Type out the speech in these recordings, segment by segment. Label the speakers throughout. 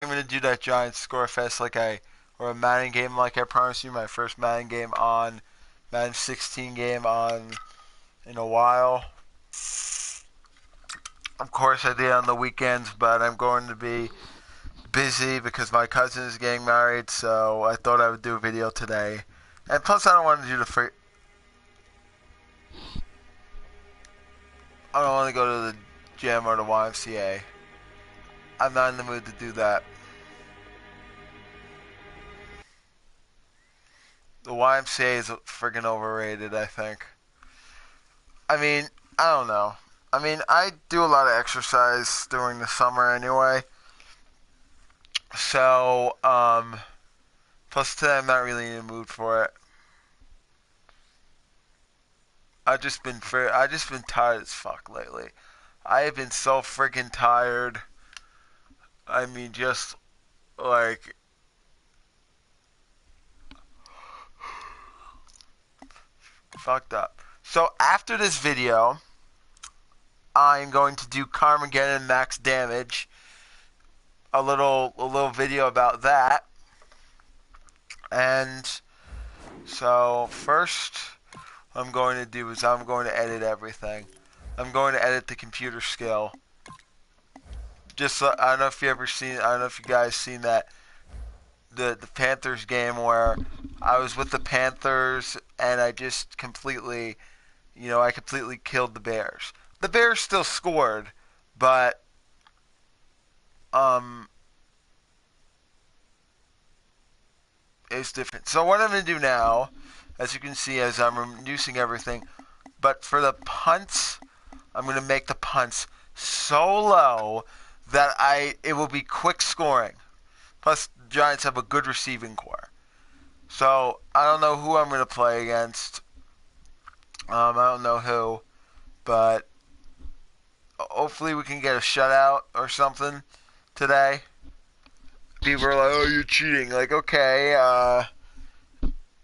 Speaker 1: I'm gonna do that giant score fest or a Madden game like I promised you. My first Madden game on Madden 16 game on in a while. Of course, I did on the weekends, but I'm going to be busy because my cousin is getting married. So I thought I would do a video today. And plus, I don't want to do the free. I don't want to go to the gym or the YMCA. I'm not in the mood to do that. The YMCA is friggin' overrated, I think. I mean, I don't know. I mean, I do a lot of exercise during the summer anyway. So, plus today I'm not really in the mood for it. I just been tired as fuck lately. I have been so freaking tired. I mean, just like fucked up. So after this video, I'm going to do Carmageddon Max Damage. A little video about that. And so first, what I'm going to do is I'm going to edit everything. I'm going to edit the computer skill. Just I don't know if you ever seen. I don't know if you guys seen that the Panthers game where I was with the Panthers and I just completely, I completely killed the Bears. The Bears still scored, but um, it's different. So what I'm gonna do now, as you can see, as I'm reducing everything, but for the punts, I'm gonna make the punts so low that it will be quick scoring. Plus, the Giants have a good receiving core. So I don't know who I'm gonna play against. I don't know who, but hopefully we can get a shutout or something today. People are like, "Oh, you're cheating." Like, okay,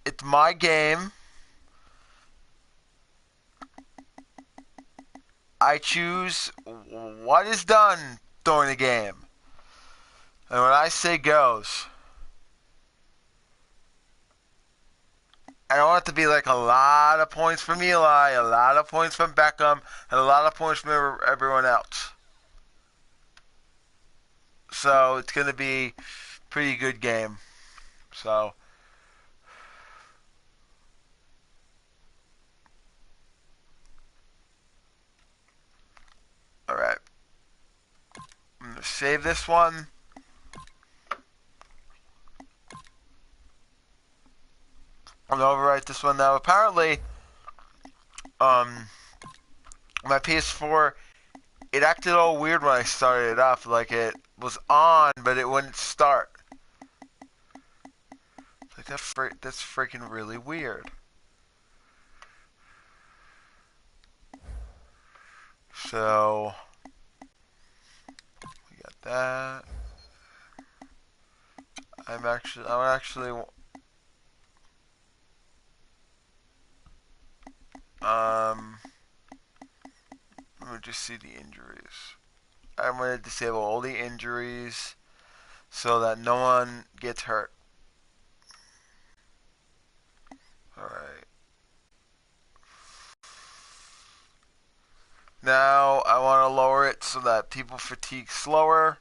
Speaker 1: it's my game. I choose what is done during the game, and when I say goes, I don't want it to be like a lot of points from Eli, a lot of points from Beckham, and a lot of points from everyone else. So it's gonna be a pretty good game. So, all right, I'm gonna save this one. I'm gonna overwrite this one now. Apparently, um, my PS4 it acted all weird when I started it up. Like it was on, but it wouldn't start. Like that's freaking really weird. So we got that. I'm actually, let me just see the injuries. I'm gonna disable all the injuries so that no one gets hurt. All right. Now I want to lower it so that people fatigue slower.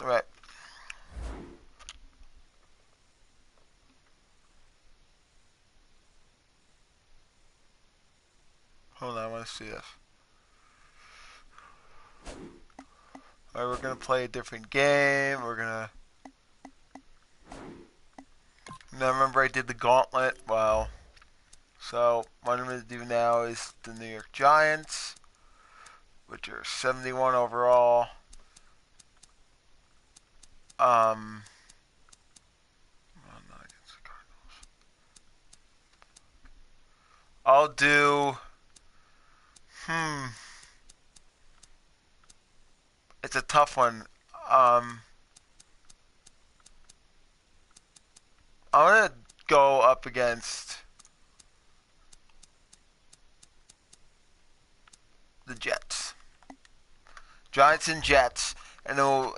Speaker 1: All right. Hold on, I want to see this. All right, we're gonna play a different game. We're gonna. Now remember, I did the gauntlet. Well, so what I'm gonna do now is the New York Giants, which are 71 overall. Um, oh, not against the Cardinals. I'll do... It's a tough one. I'm going to go up against the Jets. Giants and Jets. And it'll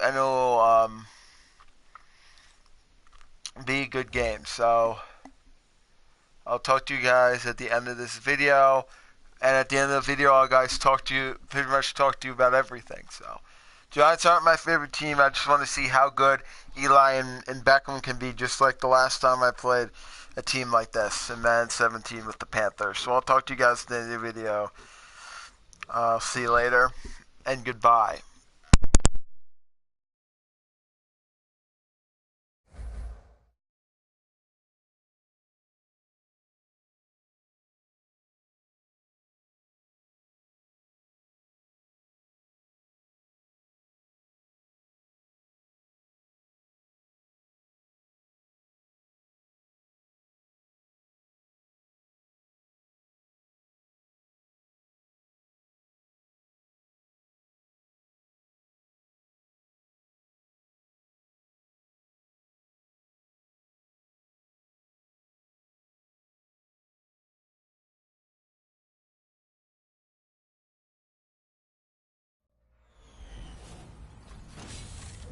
Speaker 1: be a good game. So I'll talk to you guys at the end of this video. And at the end of the video, I'll pretty much talk to you about everything. So Giants aren't my favorite team. I just want to see how good Eli and Beckham can be, just like the last time I played a team like this in Madden 17 with the Panthers. So I'll talk to you guys at the end of the video. See you later, and goodbye.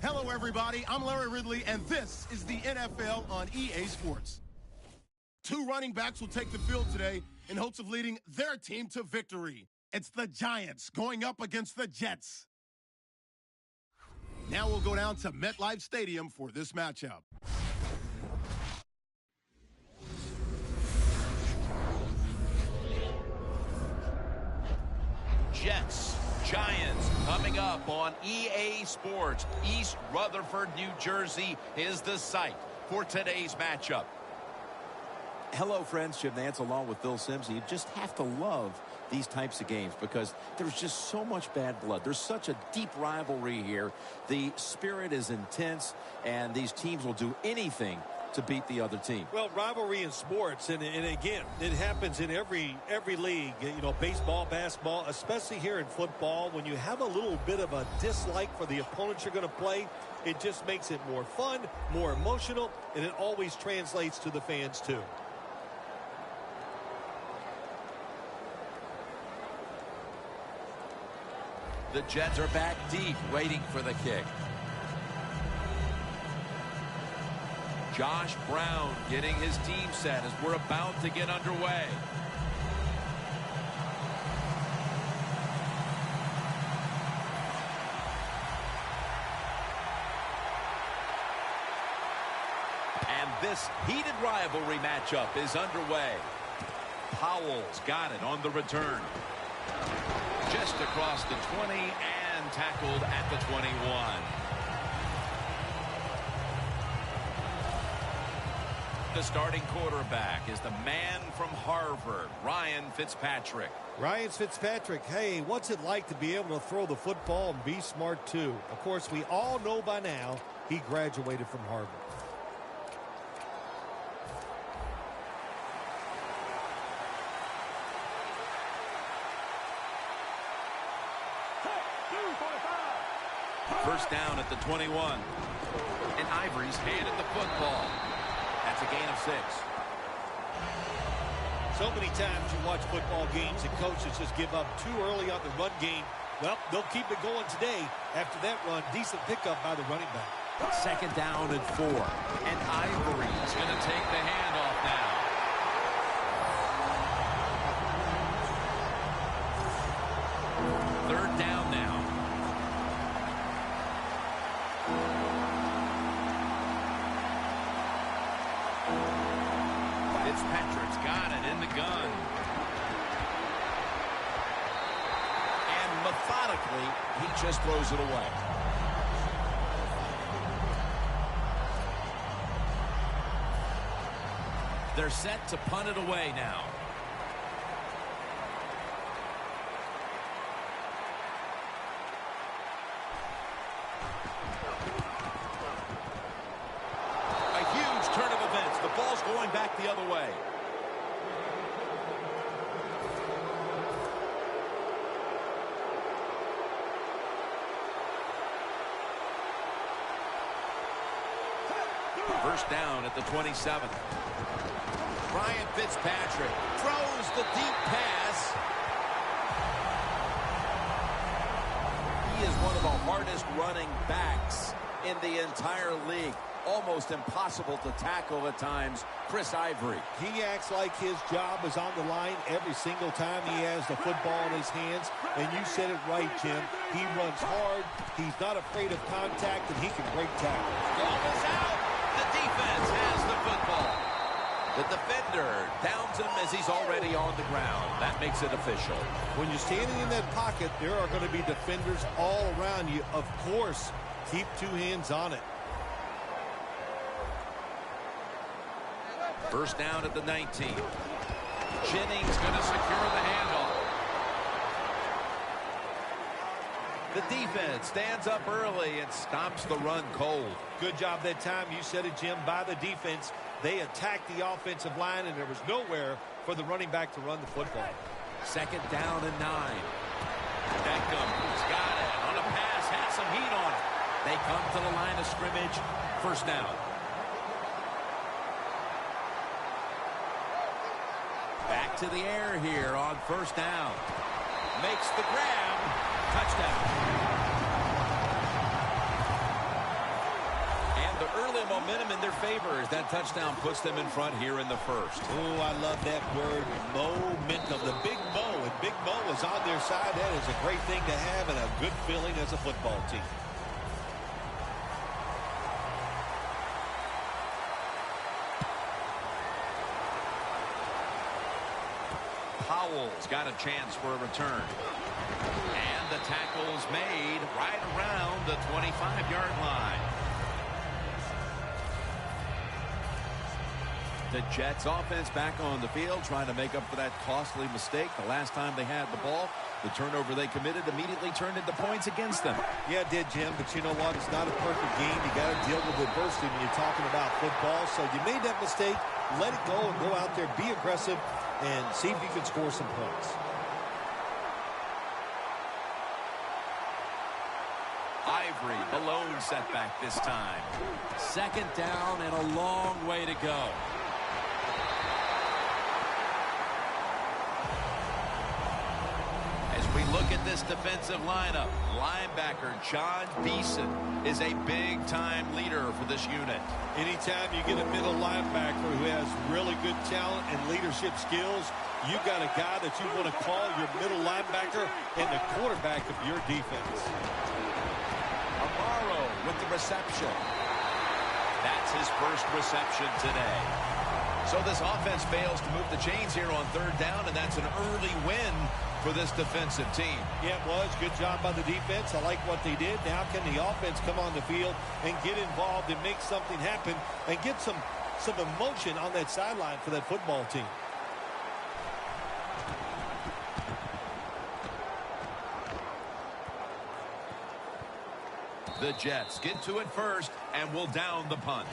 Speaker 2: Hello, everybody. I'm Larry Ridley, and this is the NFL on EA Sports. Two running backs will take the field today in hopes of leading their team to victory. It's the Giants going up against the Jets. Now we'll go down to MetLife Stadium for this matchup.
Speaker 3: Jets, Giants, coming up on EA Sports. East Rutherford, New Jersey is the site for today's matchup.
Speaker 4: Hello, friends. Jim Nantz along with Bill Sims. You just have to love these types of games because there's just so much bad blood. There's such a deep rivalry here. The spirit is intense, and these teams will do anything to beat the other team.
Speaker 5: Well, rivalry in sports, and again, it happens in every league, you know, baseball, basketball, especially here in football. When you have a little bit of a dislike for the opponents you're going to play, it just makes it more fun, more emotional, and it always translates to the fans too.
Speaker 3: The Jets are back deep, waiting for the kick. Josh Brown getting his team set as we're about to get underway. And this heated rivalry matchup is underway. Powell's got it on the return. Just across the 20 and tackled at the 21. The starting quarterback is the man from Harvard, Ryan Fitzpatrick.
Speaker 5: Ryan Fitzpatrick, hey, what's it like to be able to throw the football and be smart too? Of course, we all know by now he graduated from Harvard.
Speaker 3: First down at the 21. And Ivory's handed the football. That's a gain of 6.
Speaker 5: So many times you watch football games and coaches just give up too early on the run game. Well, they'll keep it going today. After that run, decent pickup by the running back.
Speaker 3: Second down and 4. And Ivory's going to take the handoff now. Third down now. Fitzpatrick's got it in the gun. And methodically, he just throws it away. They're set to punt it away now. A huge turn of events. The ball's going back the other way. First down at the 27. Ryan Fitzpatrick throws the deep pass. He is one of the hardest running backs in the entire league. Almost impossible to tackle at times. Chris Ivory.
Speaker 5: He acts like his job is on the line every single time he has the football in his hands. And you said it right, Jim. He runs hard. He's not afraid of contact, and he can break tackles.
Speaker 3: Ball is out. The defense has the football. The defender downs him as he's already on the ground. That makes it official.
Speaker 5: When you're standing in that pocket, there are going to be defenders all around you. Of course, keep two hands on it.
Speaker 3: First down at the 19. Jennings going to secure the handoff. The defense stands up early and stops the run cold.
Speaker 5: Good job that time. You said it, Jim, by the defense. They attacked the offensive line, and there was nowhere for the running back to run the football.
Speaker 3: Second down and 9. Beckham's got it on a pass, has some heat on it. They come to the line of scrimmage. First down. Back to the air here on first down. Makes the grab. Touchdown. And the early momentum in their favor as that touchdown puts them in front here in the first.
Speaker 5: Oh, I love that word, momentum. The Big Mo, and Big Mo is on their side. That is a great thing to have and a good feeling as a football team.
Speaker 3: Powell's got a chance for a return. And the tackle's made right around the 25-yard line. The Jets offense back on the field trying to make up for that costly mistake. The last time they had the ball, the turnover they committed immediately turned into points against them.
Speaker 5: Yeah, it did, Jim, but you know what? It's not a perfect game. You got to deal with adversity when you're talking about football. So you made that mistake. Let it go and go out there, be aggressive, and see if you can score some points.
Speaker 3: Ivory, a lone setback this time. Second down and a long way to go. As we look at this defensive lineup, linebacker John Beeson is a big-time leader for this unit.
Speaker 5: Anytime you get a middle linebacker who has really good talent and leadership skills, you got a guy that you want to call your middle linebacker and the quarterback of your defense.
Speaker 3: Amaro with the reception. That's his first reception today. So this offense fails to move the chains here on third down, and that's an early win for this defensive team.
Speaker 5: Yeah, it was. Good job by the defense. I like what they did. Now can the offense come on the field and get involved and make something happen and get some emotion on that sideline for that football team.
Speaker 3: The Jets get to it first and will down the punt.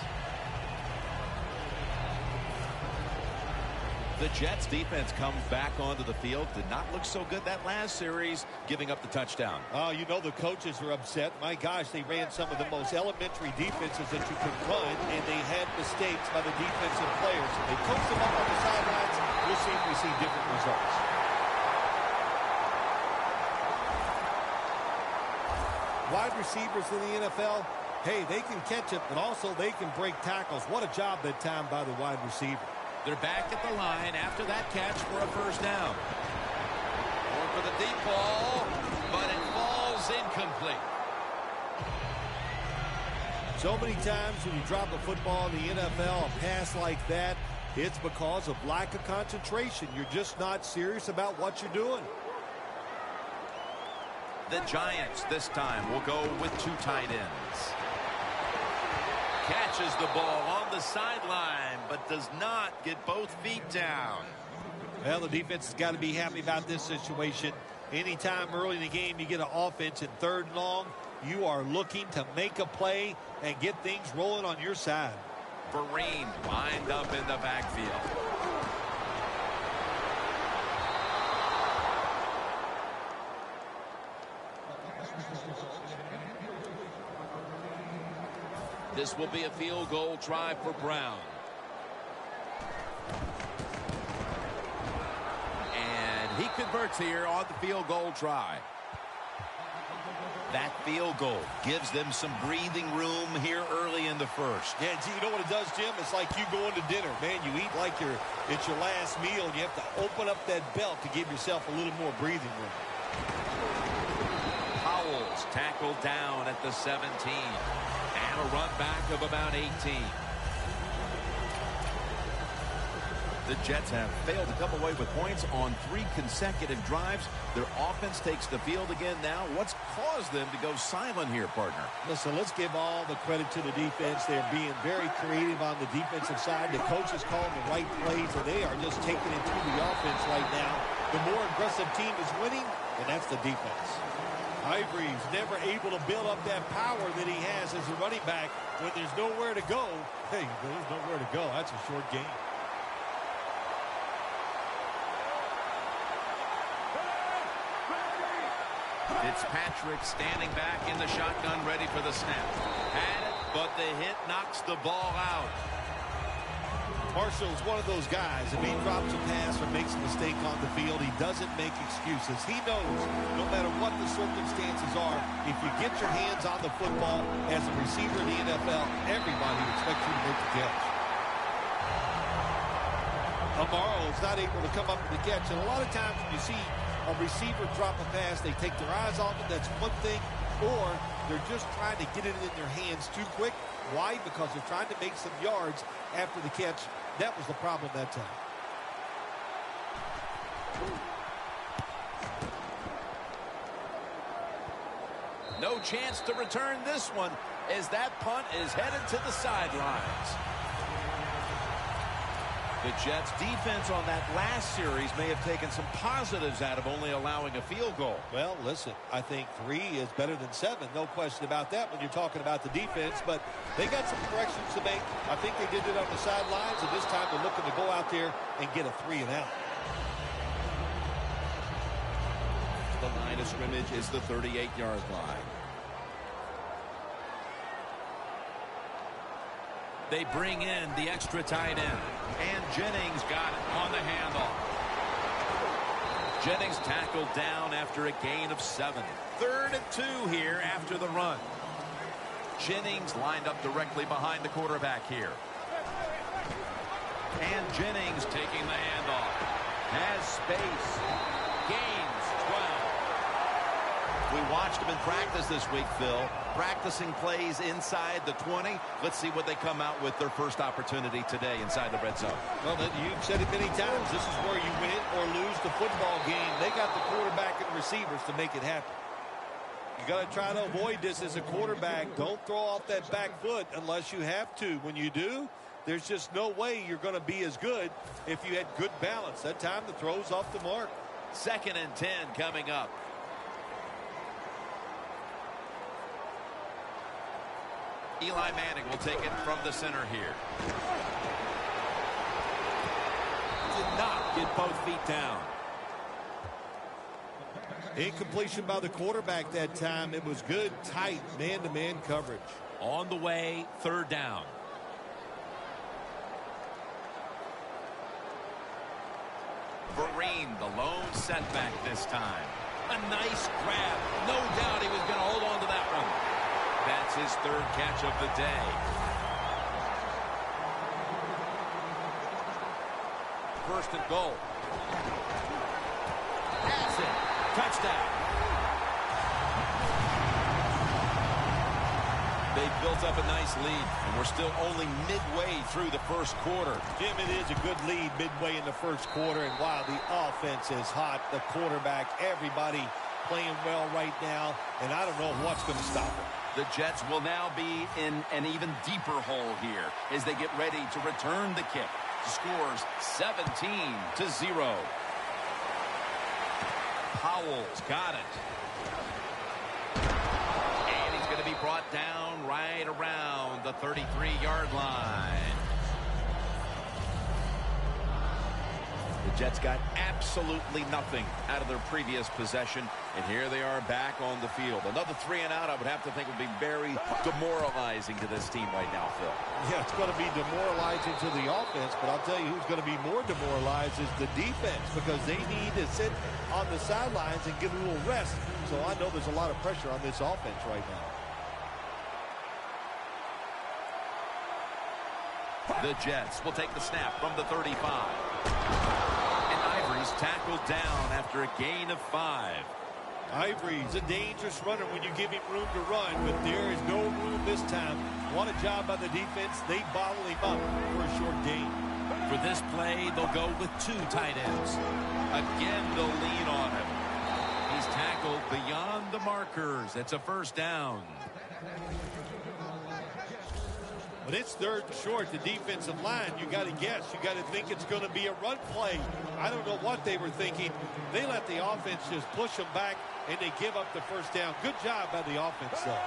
Speaker 3: The Jets defense comes back onto the field. Did not look so good that last series, giving up the touchdown.
Speaker 5: Oh, you know the coaches are upset. My gosh, they ran some of the most elementary defenses that you could run, and they had mistakes by the defensive players. They coached them up on the sidelines. We'll see if we see different results. Wide receivers in the NFL, hey, they can catch it, but also they can break tackles. What a job that time by the wide receiver.
Speaker 3: They're back at the line after that catch for a first down. Going for the deep ball, but it falls incomplete.
Speaker 5: So many times when you drop a football in the NFL, a pass like that, it's because of lack of concentration. You're just not serious about what you're doing.
Speaker 3: The Giants this time will go with two tight ends. Catches the ball on the sideline, but does not get both feet down.
Speaker 5: Well, the defense has got to be happy about this situation. Anytime early in the game you get an offense in third and long, you are looking to make a play and get things rolling on your side.
Speaker 3: Vereen lined up in the backfield. This will be a field goal try for Brown. And he converts here on the field goal try. That field goal gives them some breathing room here early in the first.
Speaker 5: Yeah, you know what it does, Jim? It's like you going to dinner. Man, you eat like it's your last meal, and you have to open up that belt to give yourself a little more breathing room.
Speaker 3: Powell's tackled down at the 17. And a run back of about 18. The Jets have failed to come away with points on 3 consecutive drives. Their offense takes the field again now. What's caused them to go silent here, partner?
Speaker 5: Listen, let's give all the credit to the defense. They're being very creative on the defensive side. The coach is calling the right plays, and they are just taking it to the offense right now. The more aggressive team is winning, and that's the defense. Ivory's never able to build up that power that he has as a running back when there's nowhere to go. Hey, there's nowhere to go. That's a short game.
Speaker 3: Fitzpatrick standing back in the shotgun, ready for the snap. Had it, but the hit knocks the ball out.
Speaker 5: Marshall's one of those guys. If he drops a pass or makes a mistake on the field, he doesn't make excuses. He knows no matter what the circumstances are, if you get your hands on the football as a receiver in the NFL, everybody expects you to make the catch. Amaro is not able to come up with the catch. And a lot of times when you see a receiver drop a pass, they take their eyes off it. That's one thing. Or they're just trying to get it in their hands too quick. Why? Because they're trying to make some yards after the catch. That was the problem that time.
Speaker 3: No chance to return this one as that punt is headed to the sidelines. The Jets' defense on that last series may have taken some positives out of only allowing a field goal.
Speaker 5: Well, listen, I think 3 is better than 7. No question about that when you're talking about the defense. But they got some corrections to make. I think they did it on the sidelines, and this time they're looking to go out there and get a 3 and out.
Speaker 3: The line of scrimmage is the 38-yard line. They bring in the extra tight end. And Jennings got it on the handoff. Jennings tackled down after a gain of 7. 3rd and 2 here after the run. Jennings lined up directly behind the quarterback here. And Jennings taking the handoff. Has space. Gains 12. We watched him in practice this week, Phil. Practicing plays inside the 20. Let's see what they come out with their first opportunity today inside the red zone.
Speaker 5: Well, you've said it many times. This is where you win or lose the football game. They got the quarterback and receivers to make it happen. You got to try to avoid this as a quarterback. Don't throw off that back foot unless you have to. When you do, there's just no way you're going to be as good if you had good balance. That time the throw's off the mark.
Speaker 3: 2nd and 10 coming up. Eli Manning will take it from the center here. Did not get both feet down.
Speaker 5: Incompletion by the quarterback that time. It was good, tight, man-to-man coverage.
Speaker 3: On the way, 3rd down. Vereen, the lone setback this time. A nice grab. No doubt he was going to hold on to that one. That's his 3rd catch of the day. First and goal. Pass it. Touchdown. They built up a nice lead, and we're still only midway through the first quarter.
Speaker 5: Jim, it is a good lead midway in the first quarter, and while the offense is hot, the quarterback, everybody playing well right now, and I don't know what's going to stop it.
Speaker 3: The Jets will now be in an even deeper hole here as they get ready to return the kick. Scores 17-0. Powell's got it. And he's going to be brought down right around the 33-yard line. The Jets got absolutely nothing out of their previous possession, and here they are back on the field. Another 3 and out, I would have to think, would be very demoralizing to this team right now, Phil.
Speaker 5: Yeah, it's going to be demoralizing to the offense, but I'll tell you who's going to be more demoralized is the defense, because they need to sit on the sidelines and get a little rest. So I know there's a lot of pressure on this offense right now.
Speaker 3: The Jets will take the snap from the 35. And Ivory's tackled down after a gain of 5.
Speaker 5: Ivory's a dangerous runner when you give him room to run, but there is no room this time. What a job by the defense. They bottle him up for a short gain.
Speaker 3: For this play, they'll go with 2 tight ends. Again, they'll lean on him. He's tackled beyond the markers. It's a first down.
Speaker 5: When it's 3rd and short, the defensive line, you got to guess. You got to think it's going to be a run play. I don't know what they were thinking. They let the offense just push them back, and they give up the first down. Good job by the offense, though.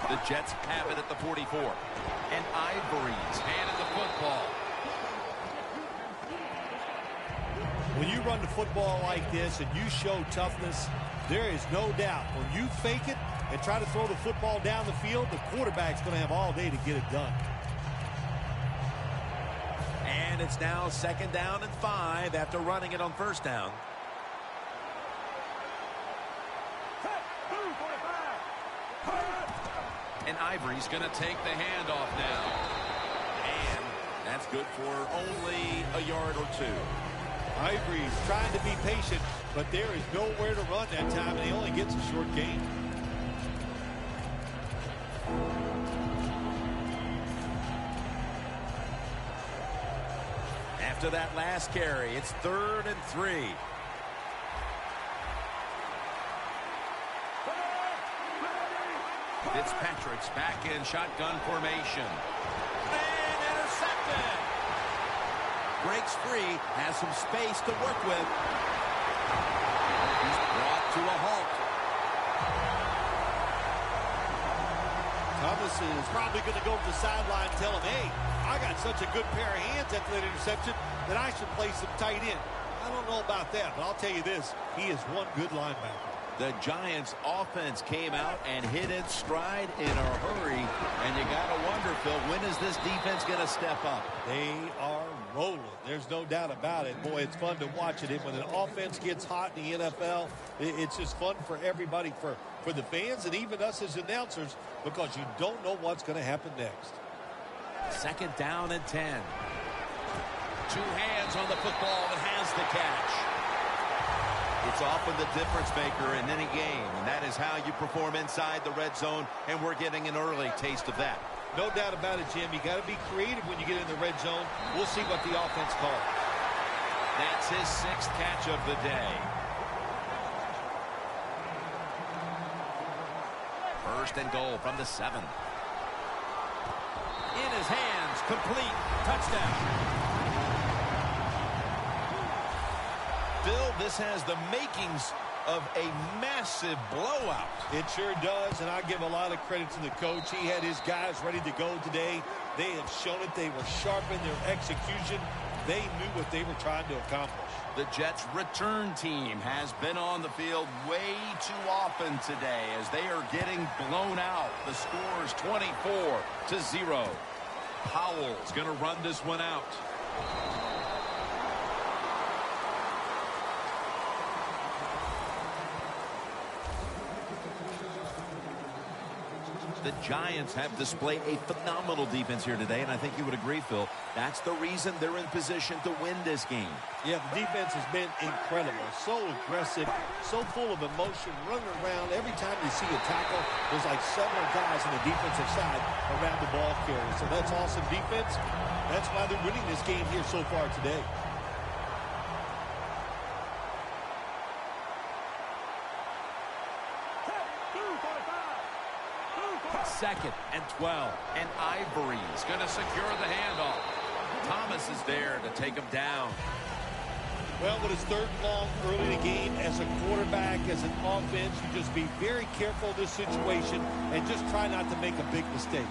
Speaker 3: The Jets have it at the 44. And Ivory's handed the football.
Speaker 5: When you run the football like this and you show toughness, there is no doubt. When you fake it and try to throw the football down the field, the quarterback's going to have all day to get it done.
Speaker 3: And it's now 2nd down and 5 after running it on 1st down. And Ivory's going to take the handoff now. And that's good for only a yard or 2.
Speaker 5: Ivory's trying to be patient, but there is nowhere to run that time, and he only gets a short gain.
Speaker 3: After that last carry, it's 3rd and 3. Fitzpatrick's back in shotgun formation. And intercepted. Breaks free, has some space to work with. He's brought to a halt.
Speaker 5: Thomas is probably going to go to the sideline and tell him, hey, I got such a good pair of hands after that interception that I should play some tight end. I don't know about that, but I'll tell you this, he is one good linebacker.
Speaker 3: The Giants offense came out and hit its stride in a hurry. And you got to wonder, Phil, when is this defense going to step up?
Speaker 5: They are rolling. There's no doubt about it. Boy, it's fun to watch it. When an offense gets hot in the NFL, it's just fun for everybody, for the fans and even us as announcers, because you don't know what's going to happen next.
Speaker 3: 2nd down and 10. 2 hands on the football and has the catch. It's often the difference maker in any game, and that is how you perform inside the red zone, and we're getting an early taste of that.
Speaker 5: No doubt about it, Jim. You got to be creative when you get in the red zone. We'll see what the offense calls.
Speaker 3: That's his 6th catch of the day. 1st and goal from the 7. In his hands, complete, touchdown. Bill, this has the makings of a massive blowout.
Speaker 5: It sure does, and I give a lot of credit to the coach. He had his guys ready to go today. They have shown it. They were sharp in their execution. They knew what they were trying to accomplish.
Speaker 3: The Jets' return team has been on the field way too often today as they are getting blown out. The score is 24-0. Powell's going to run this one out. The Giants have displayed a phenomenal defense here today, and I think you would agree, Phil. That's the reason they're in position to win this game.
Speaker 5: Yeah, the defense has been incredible. So aggressive, so full of emotion, running around. Every time you see a tackle, there's like several guys on the defensive side around the ball carrier. So that's awesome defense. That's why they're winning this game here so far today.
Speaker 3: 2nd and 12. And Ivory's going to secure the handoff. Thomas is there to take him down.
Speaker 5: Well, when it's 3rd and long early in the game, as a quarterback, as an offense, you just be very careful of this situation and just try not to make a big mistake.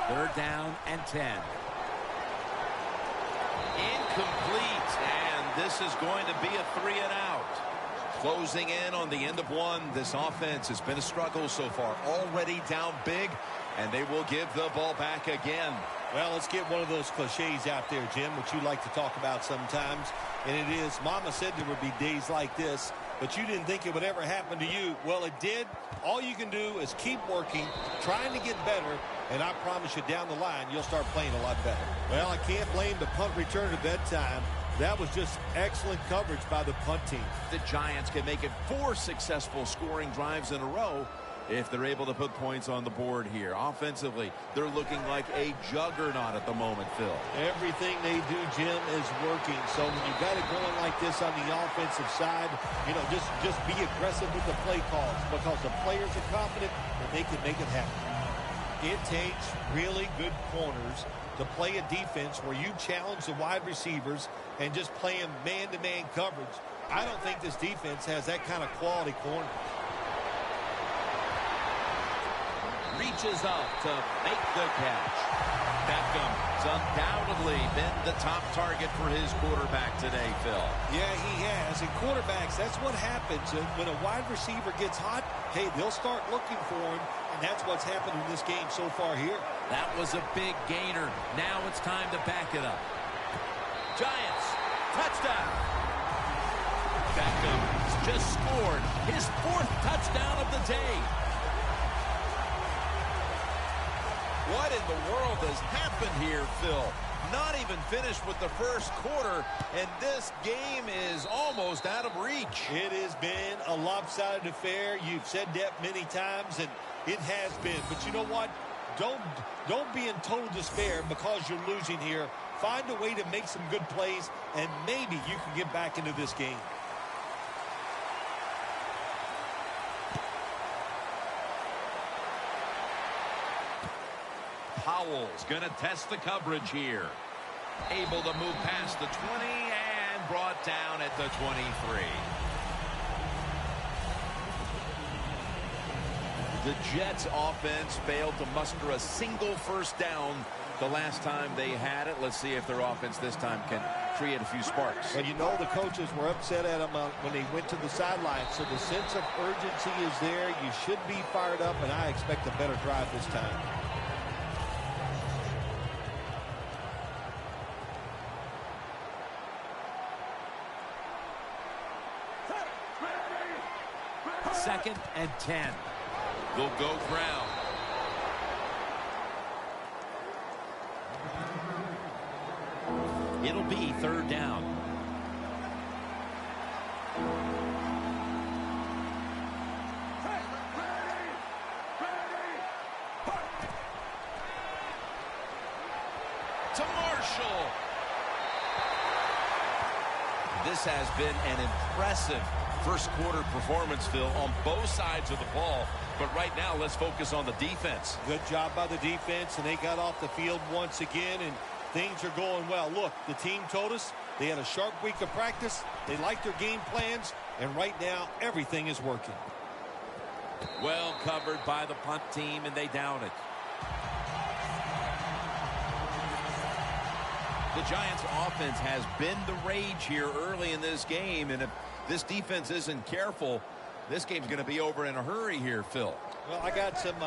Speaker 3: 3rd down and 10. Incomplete, and this is going to be a 3-and-out. Closing in on the end of one. This offense has been a struggle so far. Already down big, and they will give the ball back again.
Speaker 5: Well, let's get one of those cliches out there, Jim, which you like to talk about sometimes. And it is, Mama said there would be days like this, but you didn't think it would ever happen to you. Well, it did. All you can do is keep working, trying to get better, and I promise you down the line, you'll start playing a lot better. Well, I can't blame the punt return at that time. That was just excellent coverage by the punt team.
Speaker 3: The Giants can make it 4 successful scoring drives in a row if they're able to put points on the board here. Offensively, they're looking like a juggernaut at the moment, Phil.
Speaker 5: Everything they do, Jim, is working. So when you got it going like this on the offensive side, you know, just be aggressive with the play calls because the players are confident that they can make it happen. It takes really good corners to play a defense where you challenge the wide receivers and just playing man-to-man coverage. I don't think this defense has that kind of quality corner.
Speaker 3: Reaches up to make the catch. Beckham's undoubtedly been the top target for his quarterback today, Phil.
Speaker 5: Yeah, he has. And quarterbacks, that's what happens. And when a wide receiver gets hot, hey, they'll start looking for him. And that's what's happened in this game so far here.
Speaker 3: That was a big gainer. Now it's time to back it up. Giants, touchdown. Beckham's just scored his 4th touchdown of the day. What in the world has happened here, Phil? Not even finished with the first quarter, and this game is almost out of reach.
Speaker 5: It has been a lopsided affair. You've said that many times, and it has been. But you know what? Don't be in total despair because you're losing here. Find a way to make some good plays, and maybe you can get back into this game.
Speaker 3: Powell's going to test the coverage here. Able to move past the 20 and brought down at the 23. The Jets offense failed to muster a single first down the last time they had it. Let's see if their offense this time can create a few sparks.
Speaker 5: And you know the coaches were upset at them when they went to the sideline. So the sense of urgency is there. You should be fired up, and I expect a better drive this time.
Speaker 3: Second and 10. Will go ground. It'll be 3rd down. To Marshall. This has been an impressive first quarter performance, Phil, on both sides of the ball. But right now, let's focus on the defense.
Speaker 5: Good job by the defense, and they got off the field once again, and things are going well. Look, the team told us they had a sharp week of practice. They like their game plans, and right now, everything is working.
Speaker 3: Well covered by the punt team, and they down it. The Giants' offense has been the rage here early in this game, and if this defense isn't careful, this game's going to be over in a hurry here, Phil.
Speaker 5: Well, I got some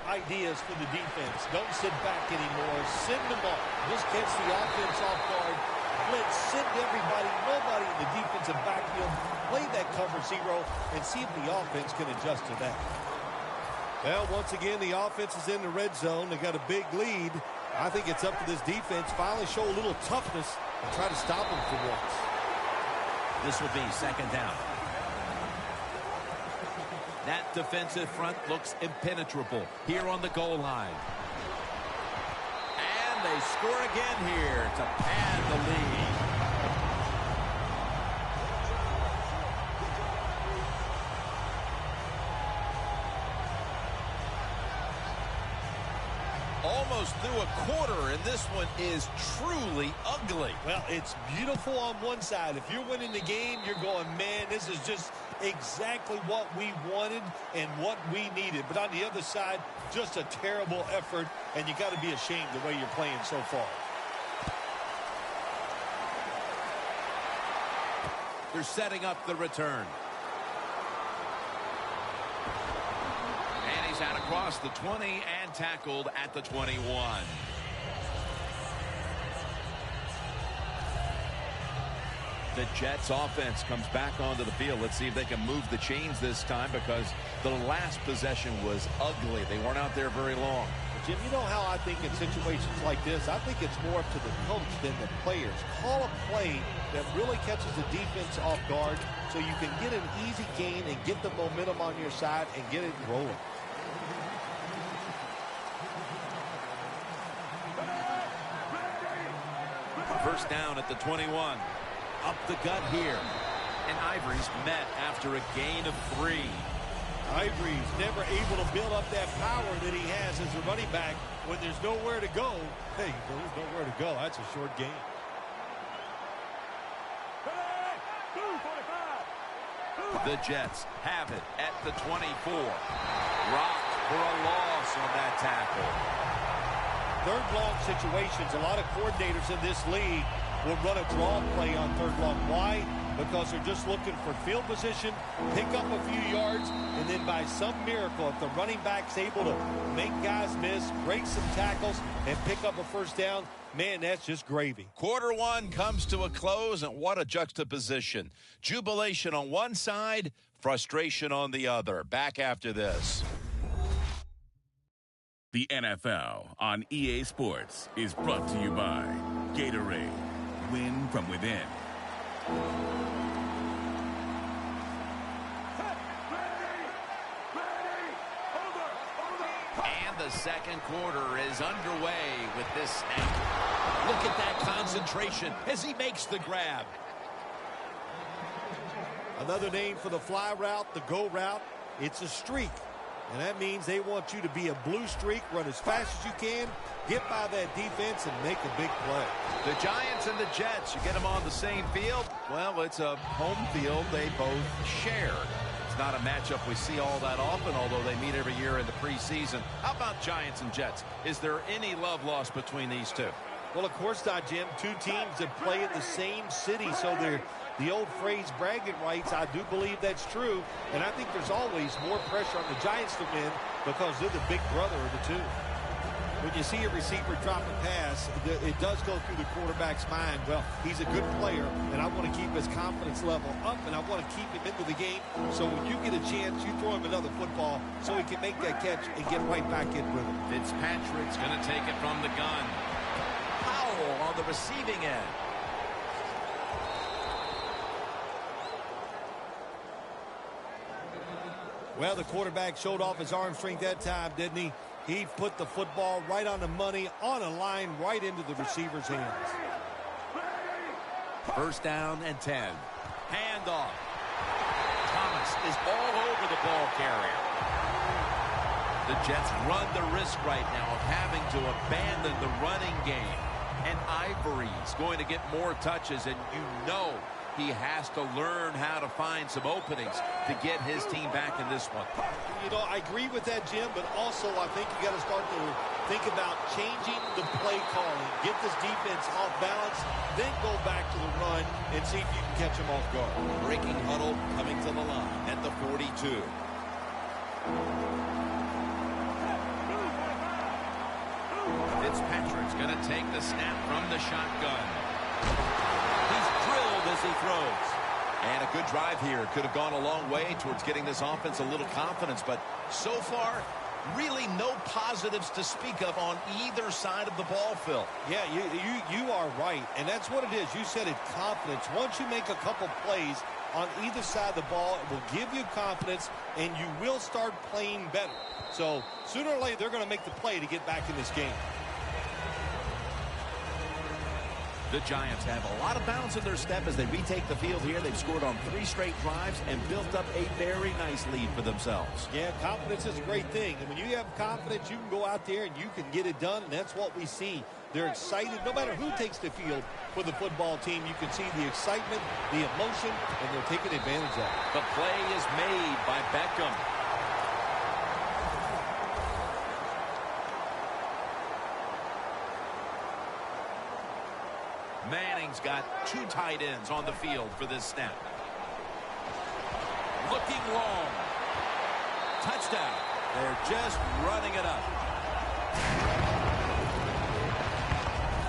Speaker 5: ideas for the defense. Don't sit back anymore. Send the ball. Just catch the offense off guard. Blitz, send everybody, nobody in the defensive backfield. Play that cover 0 and see if the offense can adjust to that. Well, once again, the offense is in the red zone. They got a big lead. I think it's up to this defense finally show a little toughness and try to stop them for once.
Speaker 3: This will be 2nd down. That defensive front looks impenetrable here on the goal line. And they score again here to pad the lead. Almost through a quarter, and this one is truly ugly.
Speaker 5: Well, it's beautiful on one side. If you're winning the game, you're going, man, this is just exactly what we wanted and what we needed. But on the other side, just a terrible effort, and you got to be ashamed the way you're playing so far.
Speaker 3: They're setting up the return. And he's out across the 20 and tackled at the 21. The Jets offense comes back onto the field. Let's see if they can move the chains this time, because the last possession was ugly. They weren't out there very long.
Speaker 5: Jim, you know how I think in situations like this, I think it's more up to the coach than the players. Call a play that really catches the defense off guard so you can get an easy gain and get the momentum on your side and get it rolling.
Speaker 3: First down at the 21. Up the gut here. And Ivory's met after a gain of 3.
Speaker 5: Ivory's never able to build up that power that he has as a running back when there's nowhere to go. Hey, there's nowhere to go. That's a short gain.
Speaker 3: The Jets have it at the 24. Rocked for a loss on that tackle.
Speaker 5: Third long situations, a lot of coordinators in this league will run a draw play on third long. Why? Because they're just looking for field position, pick up a few yards, and then by some miracle, if the running back's able to make guys miss, break some tackles, and pick up a first down, man, that's just gravy.
Speaker 3: Quarter one comes to a close, and what a juxtaposition. Jubilation on one side, frustration on the other. Back after this.
Speaker 6: The NFL on EA Sports is brought to you by Gatorade. Win from within.
Speaker 3: And the second quarter is underway with this snap. Look at that concentration as he makes the grab.
Speaker 5: Another name for the fly route, the go route, it's a streak. And that means they want you to be a blue streak, run as fast as you can, get by that defense, and make a big play.
Speaker 3: The Giants and the Jets, you get them on the same field. Well, it's a home field they both share. It's not a matchup we see all that often, although they meet every year in the preseason. How about Giants and Jets? Is there any love lost between these two?
Speaker 5: Well, of course not, Jim. Two teams that play in the same city, so they're the old phrase bragging rights. I do believe that's true, and I think there's always more pressure on the Giants to win because they're the big brother of the two. When you see a receiver drop a pass, it does go through the quarterback's mind. Well, he's a good player, and I want to keep his confidence level up, and I want to keep him into the game. So when you get a chance, you throw him another football so he can make that catch and get right back in with him.
Speaker 3: Fitzpatrick's going to take it from the gun. Powell on the receiving end.
Speaker 5: Well, the quarterback showed off his arm strength that time, didn't he? He put the football right on the money, on a line, right into the receiver's hands.
Speaker 3: First down and 10. Handoff. Thomas is all over the ball carrier. The Jets run the risk right now of having to abandon the running game. And Ivory's going to get more touches, and you know he has to learn how to find some openings to get his team back in this one.
Speaker 5: You know, I agree with that, Jim, but also I think you got to start to think about changing the play calling. Get this defense off balance, then go back to the run and see if you can catch them off guard.
Speaker 3: Breaking huddle coming to the line at the 42. Fitzpatrick's going to take the snap from the shotgun. He's drilled as he throws. And a good drive here. Could have gone a long way towards getting this offense a little confidence, but so far, really no positives to speak of on either side of the ball, Phil.
Speaker 5: Yeah, you are right, and that's what it is. You said it, confidence. Once you make a couple plays on either side of the ball, it will give you confidence, and you will start playing better. So sooner or later, they're going to make the play to get back in this game.
Speaker 3: The Giants have a lot of bounce in their step as they retake the field here. They've scored on 3 straight drives and built up a very nice lead for themselves.
Speaker 5: Yeah, confidence is a great thing. And when you have confidence, you can go out there and you can get it done. And that's what we see. They're excited. No matter who takes the field for the football team, you can see the excitement, the emotion, and they're taking advantage of it.
Speaker 3: The play is made by Beckham. Manning's got 2 tight ends on the field for this snap.
Speaker 4: looking long. Touchdown. They're just running it up.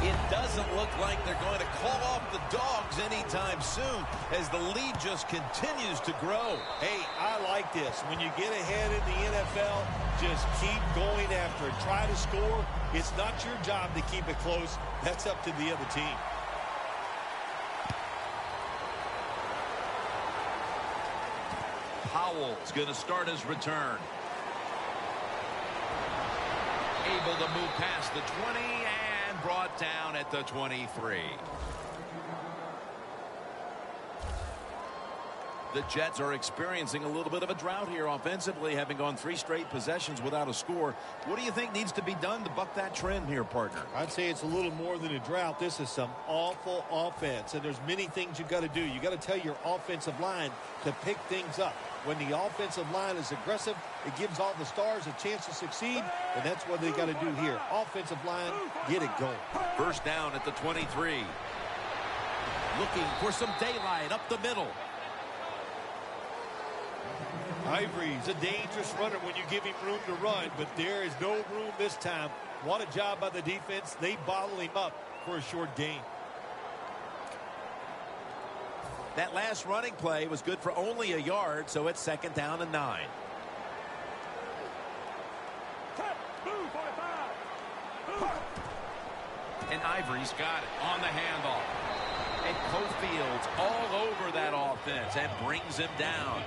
Speaker 4: It doesn't look like they're going to call off the Dogs anytime soon as the lead just continues to grow.
Speaker 5: Hey, I like this. When you get ahead in the NFL, just keep going after it. Try to score. It's not your job to keep it close. That's up to the other team.
Speaker 3: Powell's going to start his return. Able to move past the 20 and brought down at the 23. The Jets are experiencing a little bit of a drought here offensively, having gone 3 straight possessions without a score. What do you think needs to be done to buck that trend here, partner?
Speaker 5: I'd say it's a little more than a drought. This is some awful offense, and there's many things you've got to do. You got to tell your offensive line to pick things up. When the offensive line is aggressive, it gives all the stars a chance to succeed, and that's what they got to do here. Offensive line, get it going.
Speaker 3: First down at the 23. Looking for some daylight up the middle.
Speaker 5: Ivory's a dangerous runner when you give him room to run, but there is no room this time. What a job by the defense. They bottle him up for a short gain.
Speaker 4: That last running play was good for only a yard, so it's 2nd down and 9.
Speaker 3: And Ivory's got it on the handoff. And Cofield's all over that offense and brings him down.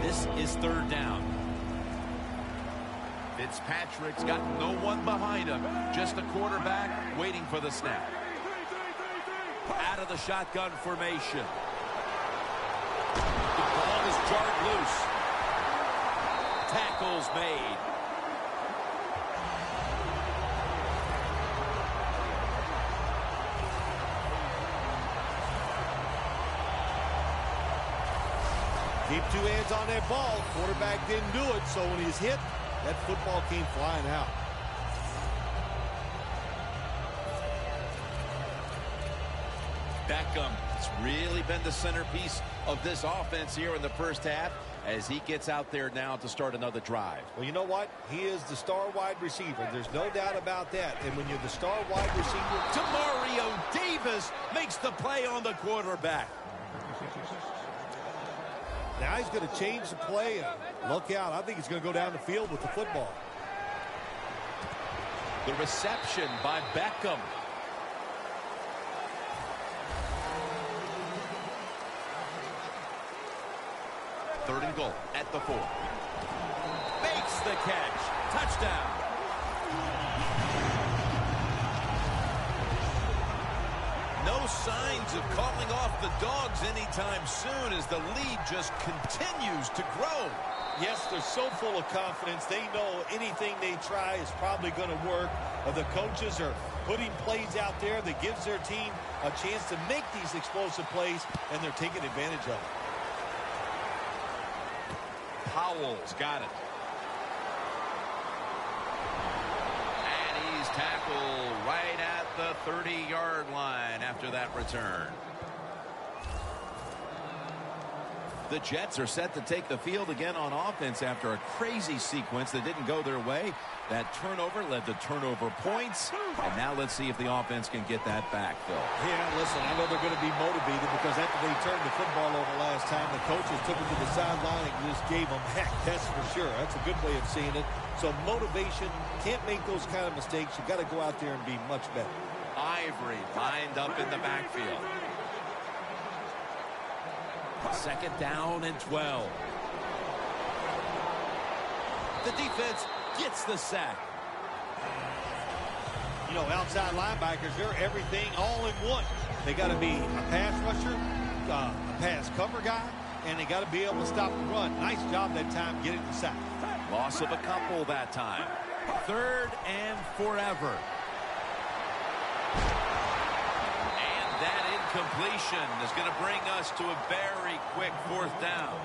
Speaker 3: This is 3rd down. Fitzpatrick's got no one behind him. Just a quarterback waiting for the snap. Out of the shotgun formation. The ball is jarred loose. Tackles made.
Speaker 5: Keep 2 hands on that ball. Quarterback didn't do it, so when he's hit, that football came flying out.
Speaker 3: Beckham has really been the centerpiece of this offense here in the first half as he gets out there now to start another drive.
Speaker 5: Well, you know what? He is the star wide receiver. There's no doubt about that. And when you're the star wide receiver...
Speaker 3: Demario Davis makes the play on the quarterback.
Speaker 5: Now he's going to change the play. And look out. I think he's going to go down the field with the football.
Speaker 3: The reception by Beckham. Third and goal at the 4. Makes the catch. Touchdown. No signs of calling off the Dogs anytime soon as the lead just continues to grow.
Speaker 5: Yes, they're so full of confidence. They know anything they try is probably going to work. The coaches are putting plays out there that gives their team a chance to make these explosive plays, and they're taking advantage of it.
Speaker 3: Powell's got it. And he's tackled right at the 30-yard line after that return. The Jets are set to take the field again on offense after a crazy sequence that didn't go their way. That turnover led to turnover points. And now let's see if the offense can get that back, Phil.
Speaker 5: Yeah, listen, I know they're going to be motivated because after they turned the football over last time, the coaches took it to the sideline and just gave them heck. That's for sure. That's a good way of seeing it. So motivation, can't make those kind of mistakes. You got to go out there and be much better.
Speaker 3: Ivory lined up in the backfield. 2nd down and 12. The defense gets the sack.
Speaker 5: You know, outside linebackers, they're everything all in one. They got to be a pass rusher, a pass cover guy, and they got to be able to stop the run. Nice job that time getting the sack.
Speaker 3: Loss of a couple that time. 3rd and forever. That incompletion is going to bring us to a very quick 4th down.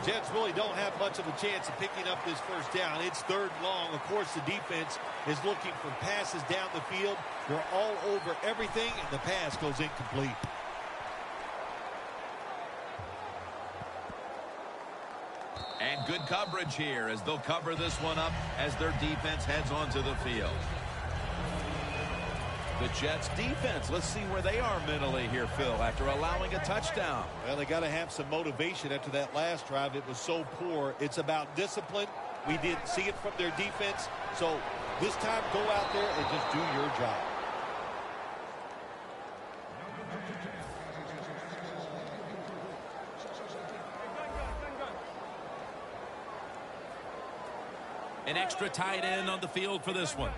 Speaker 5: The Jets really don't have much of a chance of picking up this first down. It's 3rd and long. Of course, the defense is looking for passes down the field. They're all over everything, and the pass goes incomplete.
Speaker 3: And good coverage here as they'll cover this one up as their defense heads onto the field. The Jets defense, let's see where they are mentally here, Phil, after allowing a touchdown.
Speaker 5: Well, they got to have some motivation after that last drive. It was so poor. It's about discipline. We didn't see it from their defense. So this time, go out there and just do your job.
Speaker 3: An extra tight end on the field for this one.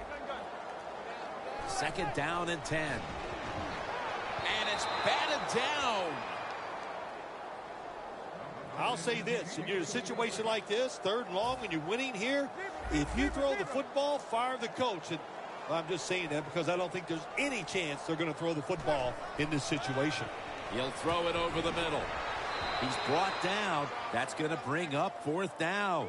Speaker 3: Second down and 10. And it's batted down.
Speaker 5: I'll say this. In a situation like this, 3rd and long, and you're winning here, if you throw the football, fire the coach. And I'm just saying that because I don't think there's any chance they're going to throw the football in this situation.
Speaker 3: He'll throw it over the middle. He's brought down. That's going to bring up 4th down.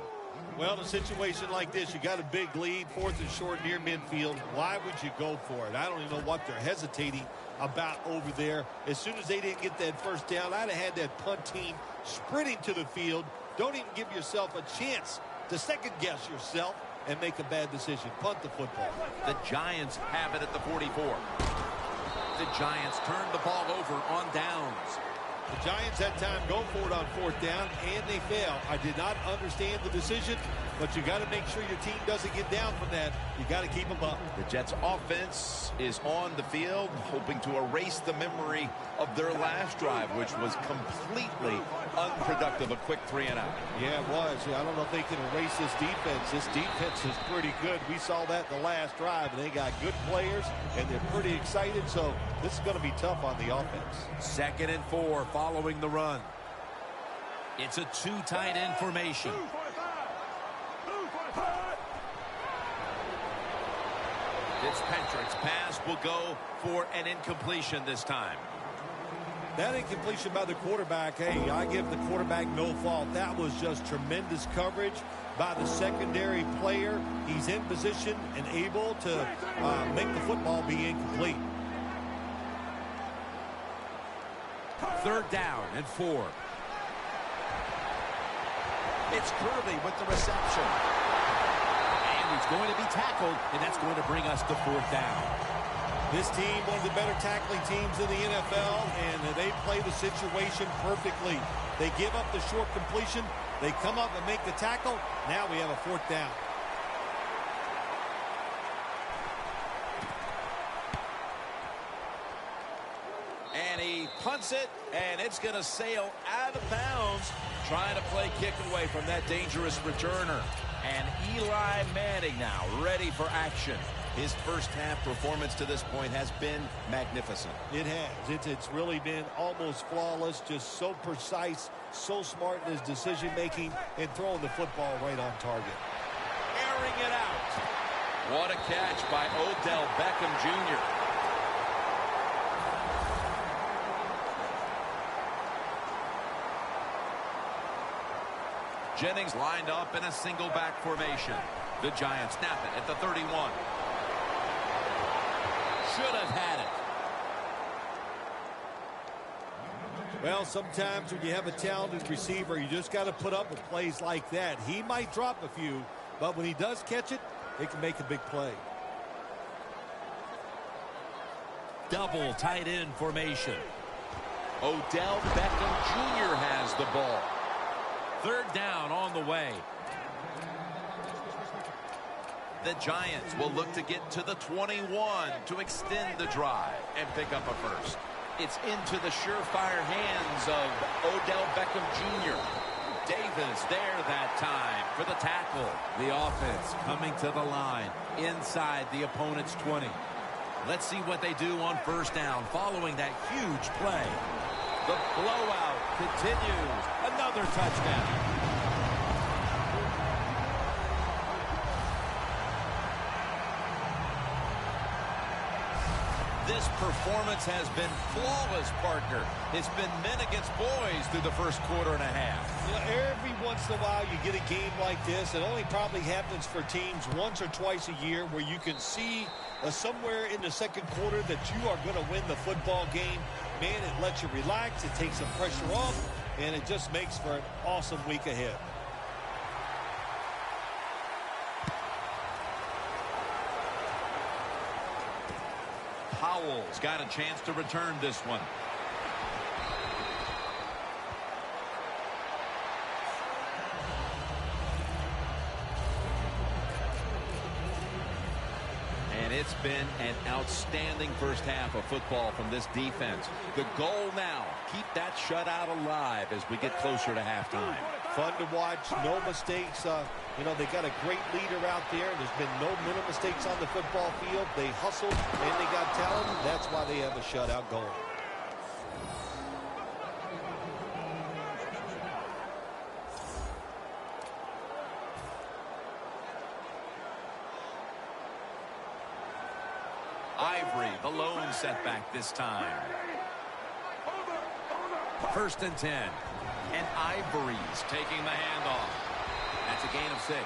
Speaker 5: Well, in a situation like this, you got a big lead, 4th and short near midfield. Why would you go for it? I don't even know what they're hesitating about over there. As soon as they didn't get that 1st down, I'd have had that punt team sprinting to the field. Don't even give yourself a chance to second-guess yourself and make a bad decision. Punt the football.
Speaker 3: The Giants have it at the 44. The Giants turn the ball over on downs.
Speaker 5: The Giants that time go for it on 4th down, and they fail. I did not understand the decision, but you got to make sure your team doesn't get down from that. You got to keep them up.
Speaker 3: The Jets offense is on the field, hoping to erase the memory of their last drive, which was completely unproductive. A quick 3 and out.
Speaker 5: Yeah, it was. I don't know if they can erase this defense. This defense is pretty good. We saw that in the last drive, and they got good players, and they're pretty excited, so this is going to be tough on the offense.
Speaker 3: 2nd and 4 following the run. It's a 2 tight end formation. Fitzpatrick's pass will go for an incompletion this time.
Speaker 5: That incompletion by the quarterback, hey, I give the quarterback no fault. That was just tremendous coverage by the secondary player. He's in position and able to make the football be incomplete.
Speaker 3: 3rd down and 4. It's Kirby with the reception. And he's going to be tackled, and that's going to bring us to 4th down.
Speaker 5: This team, one of the better tackling teams in the NFL, and they play the situation perfectly. They give up the short completion. They come up and make the tackle. Now we have a 4th down.
Speaker 3: And he punts it, and it's going to sail out of bounds, trying to play kick away from that dangerous returner. And Eli Manning now ready for action. His first half performance to this point has been magnificent.
Speaker 5: It has. It's really been almost flawless, just so precise, so smart in his decision-making, and throwing the football right on target.
Speaker 3: Airing it out. What a catch by Odell Beckham Jr. Jennings lined up in a single back formation. The Giants snap it at the 31. Should have had it.
Speaker 5: Well, sometimes when you have a talented receiver, you just got to put up with plays like that. He might drop a few, but when he does catch it, he can make a big play.
Speaker 3: Double tight end formation. Odell Beckham Jr. has the ball. 3rd down on the way. The Giants will look to get to the 21 to extend the drive and pick up a first. It's into the surefire hands of Odell Beckham Jr. Davis there that time for the tackle. The offense coming to the line inside the opponent's 20. Let's see what they do on 1st down following that huge play. The blowout continues. Another touchdown. This performance has been flawless, partner. It's been men against boys through the first quarter and a half.
Speaker 5: You know, every once in a while you get a game like this. It only probably happens for teams once or twice a year where you can see somewhere in the second quarter that you are going to win the football game. Man, it lets you relax. It takes some pressure off, and it just makes for an awesome week ahead.
Speaker 3: Powell's got a chance to return this one. And it's been an outstanding first half of football from this defense. The goal now, keep that shutout alive as we get closer to halftime.
Speaker 5: Fun to watch, no mistakes. You know, they got a great leader out there, and there's been no little mistakes on the football field. They hustled, and they got talent. That's why they have a shutout going.
Speaker 3: Ivory, the lone setback this time. 1st and 10. And Ivory's taking the handoff. That's a gain of 6.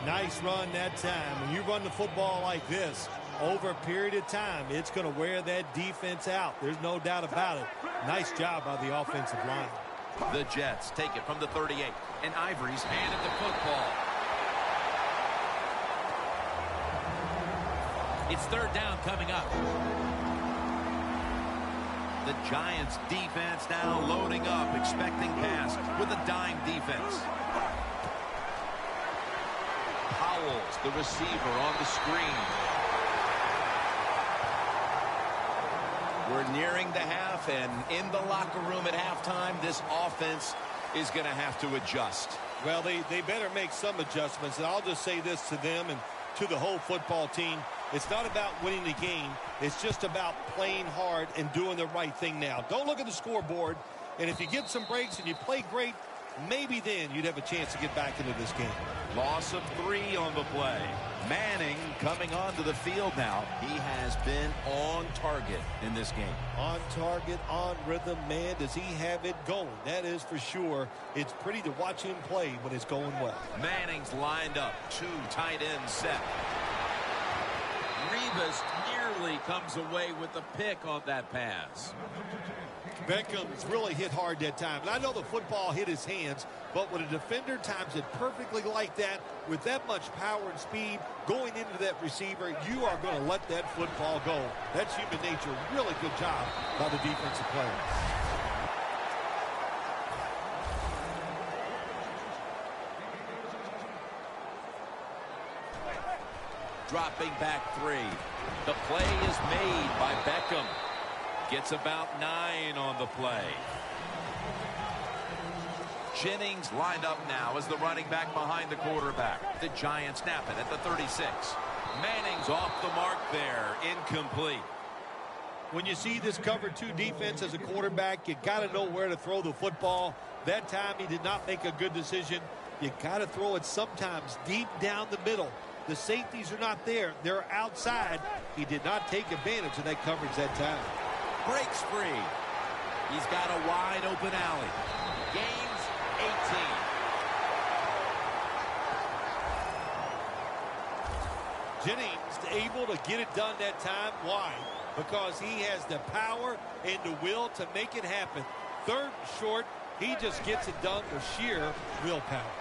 Speaker 5: Nice run that time. When you run the football like this, over a period of time, it's going to wear that defense out. There's no doubt about it. Nice job by the offensive line.
Speaker 3: The Jets take it from the 38. And Ivory's handed the football. It's 3rd down coming up. The Giants defense now loading up, expecting pass with a dime defense. Powell's the receiver on the screen. We're nearing the half, and in the locker room at halftime, this offense is going to have to adjust.
Speaker 5: Well, they better make some adjustments, and I'll just say this to them and to the whole football team. It's not about winning the game. It's just about playing hard and doing the right thing now. Don't look at the scoreboard. And if you get some breaks and you play great, maybe then you'd have a chance to get back into this game.
Speaker 3: Loss of 3 on the play. Manning coming onto the field now. He has been on target in this game.
Speaker 5: On target, on rhythm, man, does he have it going? That is for sure. It's pretty to watch him play when it's going well.
Speaker 3: Manning's lined up. 2 tight ends set. Revis nearly comes away with the pick on that pass.
Speaker 5: Beckham's really hit hard that time. And I know the football hit his hands, but when a defender times it perfectly like that, with that much power and speed going into that receiver, you are going to let that football go. That's human nature. Really good job by the defensive player.
Speaker 3: Dropping back 3. The play is made by Beckham. Gets about 9 on the play. Jennings lined up now as the running back behind the quarterback. The Giants snap it at the 36. Manning's off the mark there. Incomplete.
Speaker 5: When you see this cover 2 defense as a quarterback, you got to know where to throw the football. That time he did not make a good decision. You got to throw it sometimes deep down the middle. The safeties are not there. They're outside. He did not take advantage of that coverage that time.
Speaker 3: Breaks free. He's got a wide open alley. Gains 18.
Speaker 5: Jennings able to get it done that time. Why? Because he has the power and the will to make it happen. 3rd and short. He just gets it done with sheer willpower.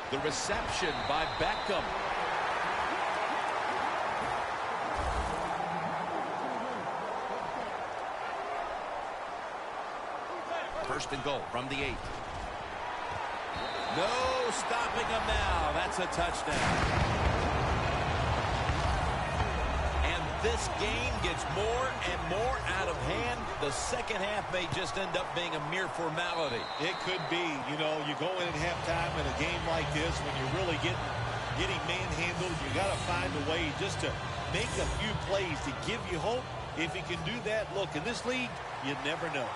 Speaker 3: The reception by Beckham. 1st and goal from the 8. No stopping him now. That's a touchdown. And this game gets more and more out of hand. The second half may just end up being a mere formality.
Speaker 5: It could be. You know, you go in at halftime in a game like this when you're really getting manhandled. You got to find a way just to make a few plays to give you hope. If you can do that, look, in this league, you never know.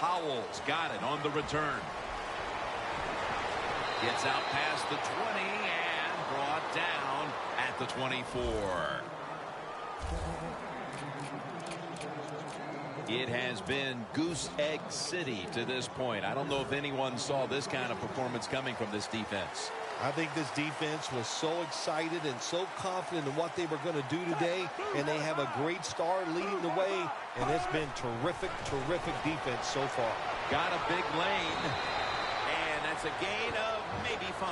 Speaker 3: Powell's got it on the return. Gets out past the 20 and brought down at the 24. It has been Goose Egg City to this point. I don't know if anyone saw this kind of performance coming from this defense.
Speaker 5: I think this defense was so excited and so confident in what they were going to do today, and they have a great star leading the way, and it's been terrific, terrific defense so far.
Speaker 3: Got a big lane, and that's a gain of maybe 5.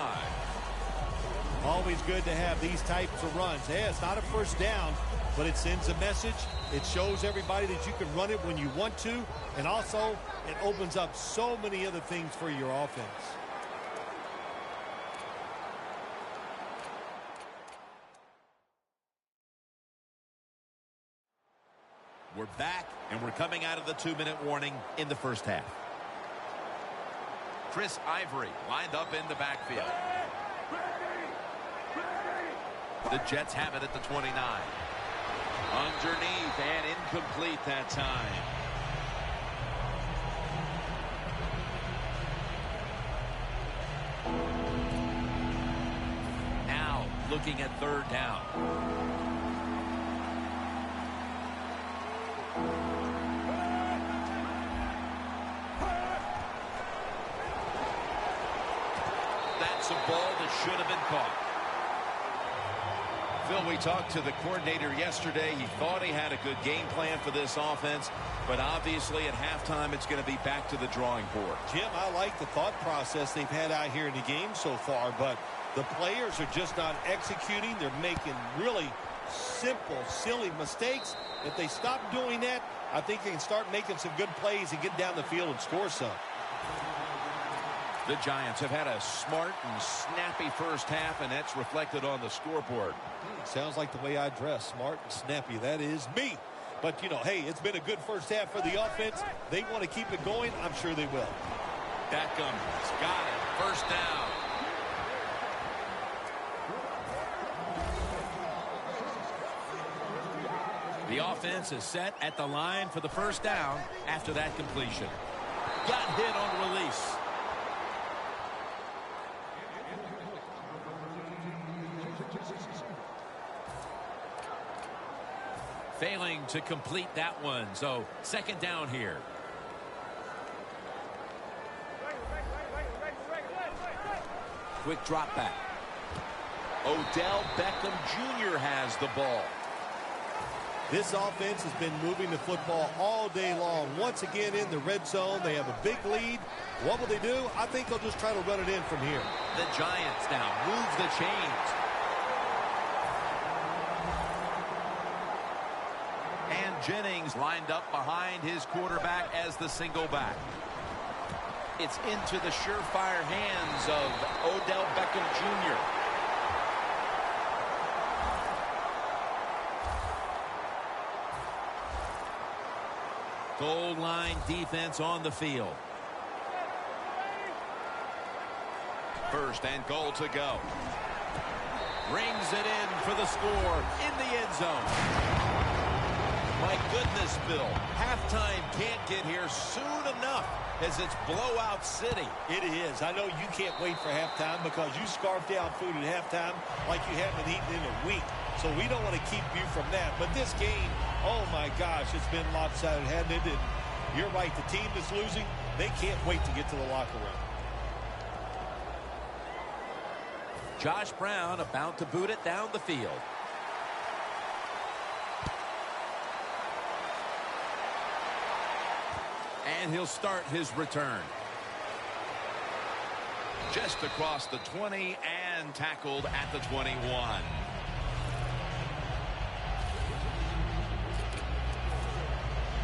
Speaker 5: Always good to have these types of runs. Yeah, it's not a first down, but it sends a message. It shows everybody that you can run it when you want to, and also it opens up so many other things for your offense.
Speaker 3: We're back, and we're coming out of the 2-minute warning in the first half. Chris Ivory lined up in the backfield. The Jets have it at the 29. Underneath and incomplete that time. Now looking at 3rd down. That's a ball that should have been caught. Phil, we talked to the coordinator yesterday. He thought he had a good game plan for this offense, but obviously at halftime it's going to be back to the drawing board.
Speaker 5: Jim, I like the thought process they've had out here in the game so far, but the players are just not executing. They're making really simple, silly mistakes. If they stop doing that, I think they can start making some good plays and get down the field and score some.
Speaker 3: The Giants have had a smart and snappy first half, and that's reflected on the scoreboard.
Speaker 5: Sounds like the way I dress, smart and snappy. That is me. But, you know, hey, it's been a good first half for the offense. They want to keep it going. I'm sure they will.
Speaker 3: Beckham's got it. First down. The offense is set at the line for the first down after that completion. Got hit on release. Failing to complete that one, so 2nd down here. Quick drop back. Odell Beckham Jr. has the ball.
Speaker 5: This offense has been moving the football all day long. Once again in the red zone, they have a big lead. What will they do? I think they'll just try to run it in from here.
Speaker 3: The Giants now move the chains. And Jennings lined up behind his quarterback as the single back. It's into the surefire hands of Odell Beckham Jr. Goal line defense on the field. 1st and goal to go. Rings it in for the score in the end zone. My goodness, Bill. Halftime can't get here soon enough as it's blowout city.
Speaker 5: It is. I know you can't wait for halftime because you scarf down food at halftime like you haven't eaten in a week. So we don't want to keep you from that. But this game, oh my gosh, it's been lopsided, hasn't it? And you're right, the team that's losing, they can't wait to get to the locker room.
Speaker 3: Josh Brown about to boot it down the field. And he'll start his return. Just across the 20 and tackled at the 21.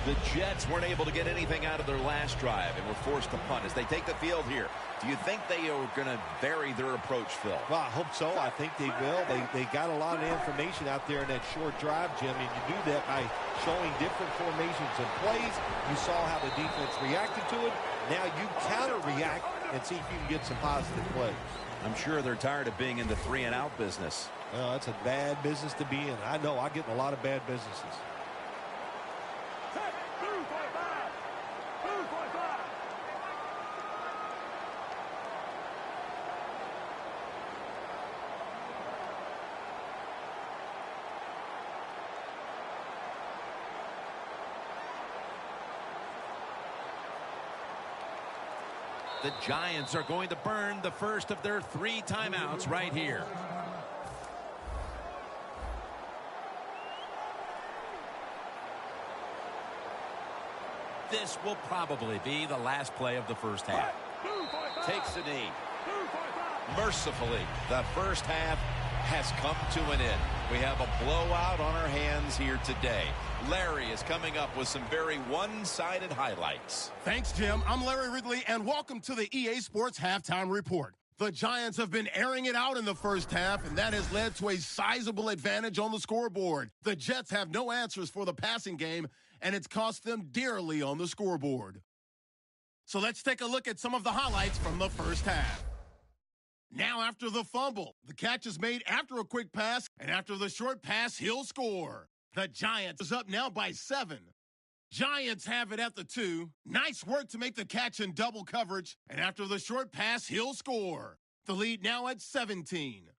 Speaker 3: The Jets weren't able to get anything out of their last drive and were forced to punt as they take the field here. Do you think they are going to vary their approach, Phil?
Speaker 5: Well, I hope so. I think they will. They got a lot of information out there in that short drive, Jim, and you do that by showing different formations and plays. You saw how the defense reacted to it. Now you counter-react and see if you can get some positive plays.
Speaker 3: I'm sure they're tired of being in the 3-and-out business.
Speaker 5: Well, that's a bad business to be in. I know. I get in a lot of bad businesses.
Speaker 3: The Giants are going to burn the first of their 3 timeouts right here. This will probably be the last play of the first half. Takes a knee. Mercifully, the first half has come to an end. We have a blowout on our hands here today. Larry is coming up with some very one-sided highlights.
Speaker 2: Thanks, Jim. I'm Larry Ridley, and welcome to the EA Sports Halftime Report. The Giants have been airing it out in the first half, and that has led to a sizable advantage on the scoreboard. The Jets have no answers for the passing game, and it's cost them dearly on the scoreboard. So let's take a look at some of the highlights from the first half. Now after the fumble, the catch is made after a quick pass, and after the short pass, he'll score. The Giants is up now by 7. Giants have it at the 2. Nice work to make the catch in double coverage, and after the short pass, he'll score. The lead now at 17.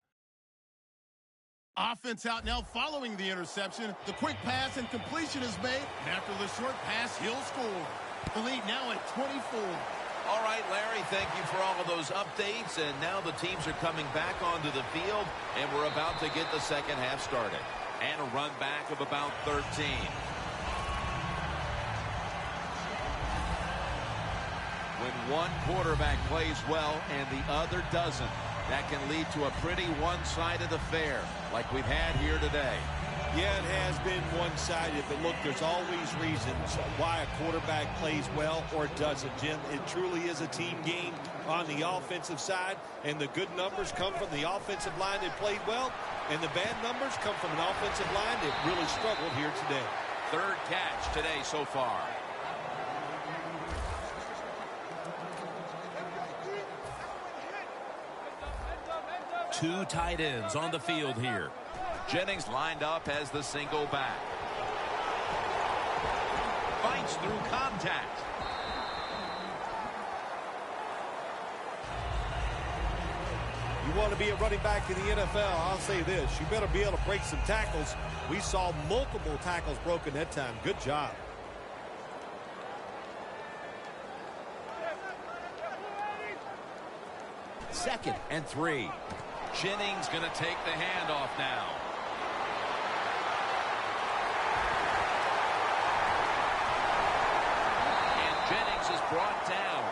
Speaker 2: Offense out now following the interception. The quick pass and completion is made, and after the short pass, he'll score. The lead now at 24.
Speaker 3: All right, Larry, thank you for all of those updates. And now the teams are coming back onto the field, and we're about to get the second half started. And a run back of about 13. When one quarterback plays well and the other doesn't, that can lead to a pretty one-sided affair like we've had here today.
Speaker 5: Yeah, it has been one-sided, but look, there's always reasons why a quarterback plays well or doesn't, Jim. It truly is a team game on the offensive side, and the good numbers come from the offensive line that played well, and the bad numbers come from an offensive line that really struggled here today.
Speaker 3: Third catch today so far. Two tight ends on the field here. Jennings lined up as the single back. Fights through contact.
Speaker 5: You want to be a running back in the NFL, I'll say this. You better be able to break some tackles. We saw multiple tackles broken that time. Good job.
Speaker 3: Second and 3. Jennings going to take the handoff now. And Jennings is brought down.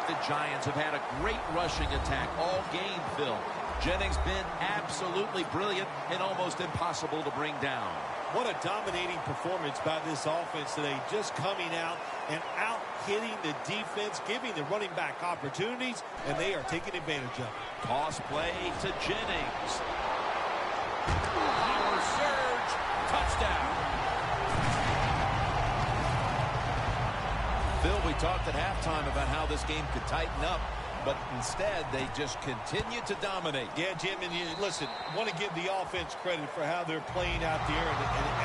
Speaker 3: The Giants have had a great rushing attack all game, Phil. Jennings been absolutely brilliant and almost impossible to bring down.
Speaker 5: What a dominating performance by this offense today. Just coming out and out-hitting the defense, giving the running back opportunities, and they are taking advantage of it.
Speaker 3: Toss play to Jennings. Power surge. Touchdown. Phil, we talked at halftime about how this game could tighten up, but instead they just continue to dominate.
Speaker 5: Yeah, Jim, and listen, want to give the offense credit for how they're playing out there and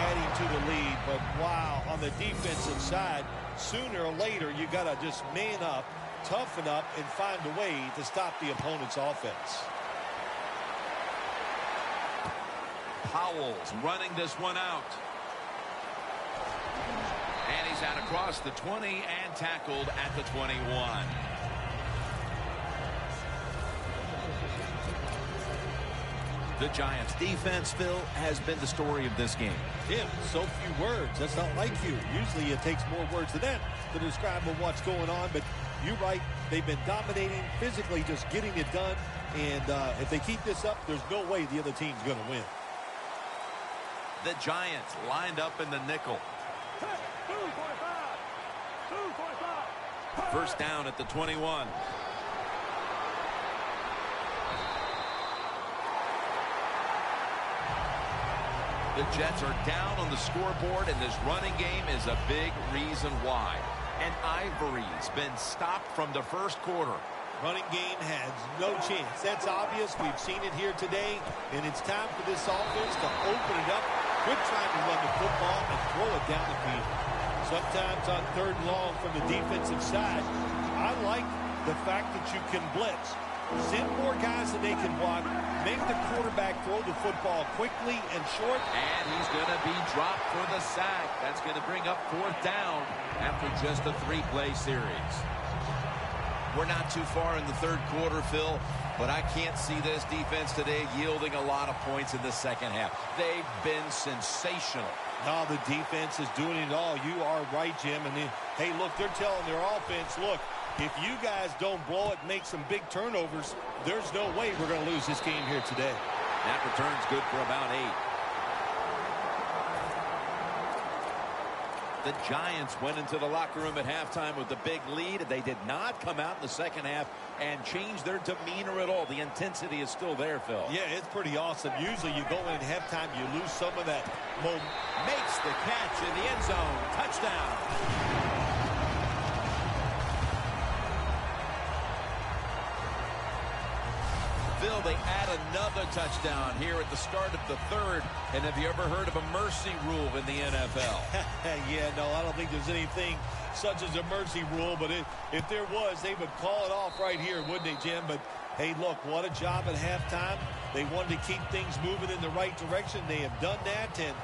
Speaker 5: adding to the lead, but wow, on the defensive side, sooner or later you got to just man up, toughen up, and find a way to stop the opponent's offense.
Speaker 3: Powell's running this one out. And he's out across the 20 and tackled at the 21. The Giants defense, Phil, has been the story of this game.
Speaker 5: Jim, so few words. That's not like you. Usually it takes more words than that to describe what's going on, but you're right. They've been dominating, physically just getting it done, and if they keep this up, there's no way the other team's going to win.
Speaker 3: The Giants lined up in the nickel. First down at the 21. The Jets are down on the scoreboard, and this running game is a big reason why. And Ivory's been stopped from the first quarter.
Speaker 5: Running game has no chance. That's obvious. We've seen it here today, and it's time for this offense to open it up, quit trying to run the football, and throw it down the field. Sometimes on third and long from the defensive side, I like the fact that you can blitz. Send more guys that they can block. Make the quarterback throw the football quickly and short.
Speaker 3: And he's going to be dropped for the sack. That's going to bring up fourth down after just a 3-play series. We're not too far in the third quarter, Phil, but I can't see this defense today yielding a lot of points in the second half. They've been sensational.
Speaker 5: No, the defense is doing it all. You are right, Jim. And hey, look, they're telling their offense, look, if you guys don't blow it, make some big turnovers, there's no way we're going to lose this game here today.
Speaker 3: That return's good for about 8. The Giants went into the locker room at halftime with the big lead. They did not come out in the second half and change their demeanor at all. The intensity is still there, Phil.
Speaker 5: Yeah, it's pretty awesome. Usually you go in at halftime, you lose some of that momentum.
Speaker 3: Makes the catch in the end zone. Touchdown. Phil, they add another touchdown here at the start of the third. And have you ever heard of a mercy rule in the NFL?
Speaker 5: Yeah, no, I don't think there's anything such as a mercy rule. But if there was, they would call it off right here, wouldn't they, Jim? But, hey, look, what a job at halftime. They wanted to keep things moving in the right direction. They have done that. And,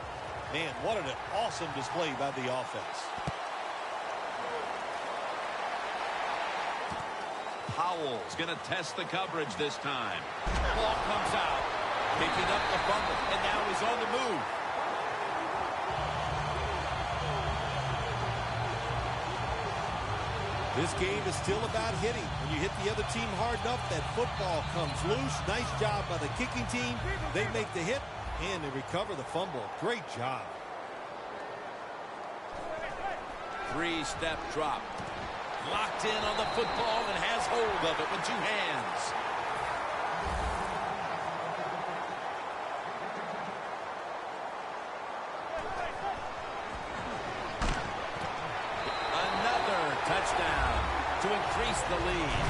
Speaker 5: man, what an awesome display by the offense.
Speaker 3: Powell's going to test the coverage this time. Ball comes out. Picking up the fumble. And now he's on the move.
Speaker 5: This game is still about hitting. When you hit the other team hard enough, that football comes loose. Nice job by the kicking team. They make the hit, and they recover the fumble. Great job.
Speaker 3: 3-step drop. Locked in on the football and has hold of it with 2 hands. Another touchdown to increase the lead.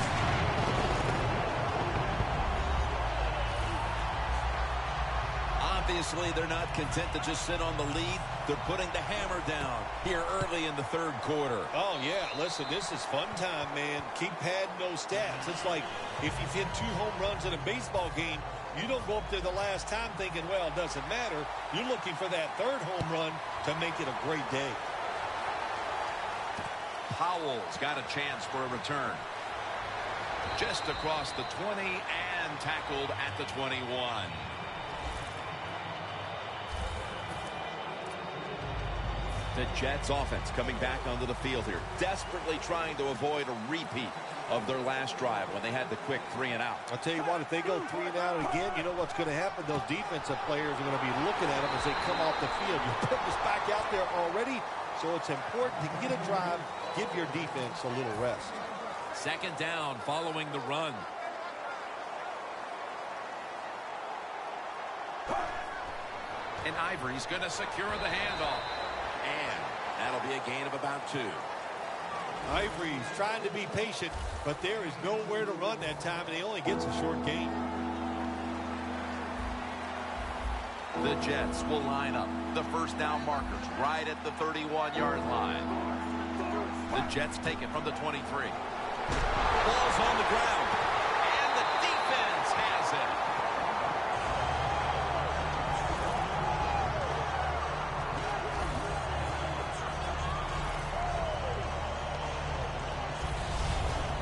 Speaker 3: Obviously, they're not content to just sit on the lead. They're putting the hammer down here early in the third quarter.
Speaker 5: Oh, yeah. Listen, this is fun time, man. Keep padding those stats. It's like if you've hit 2 home runs in a baseball game, you don't go up there the last time thinking, well, it doesn't matter. You're looking for that 3rd home run to make it a great day.
Speaker 3: Powell's got a chance for a return. Just across the 20 and tackled at the 21. The Jets offense coming back onto the field here, desperately trying to avoid a repeat of their last drive when they had the quick 3 and out.
Speaker 5: I'll tell you what, if they go 3 and out again, you know what's going to happen? Those defensive players are going to be looking at them as they come off the field. You put this back out there already, so it's important to get a drive, give your defense a little rest.
Speaker 3: 2nd down following the run. And Ivory's going to secure the handoff. And that'll be a gain of about 2.
Speaker 5: Ivory's trying to be patient, but there is nowhere to run that time, and he only gets a short gain.
Speaker 3: The Jets will line up. The first down markers right at the 31-yard line. The Jets take it from the 23. Ball's on the ground. And the defense has it.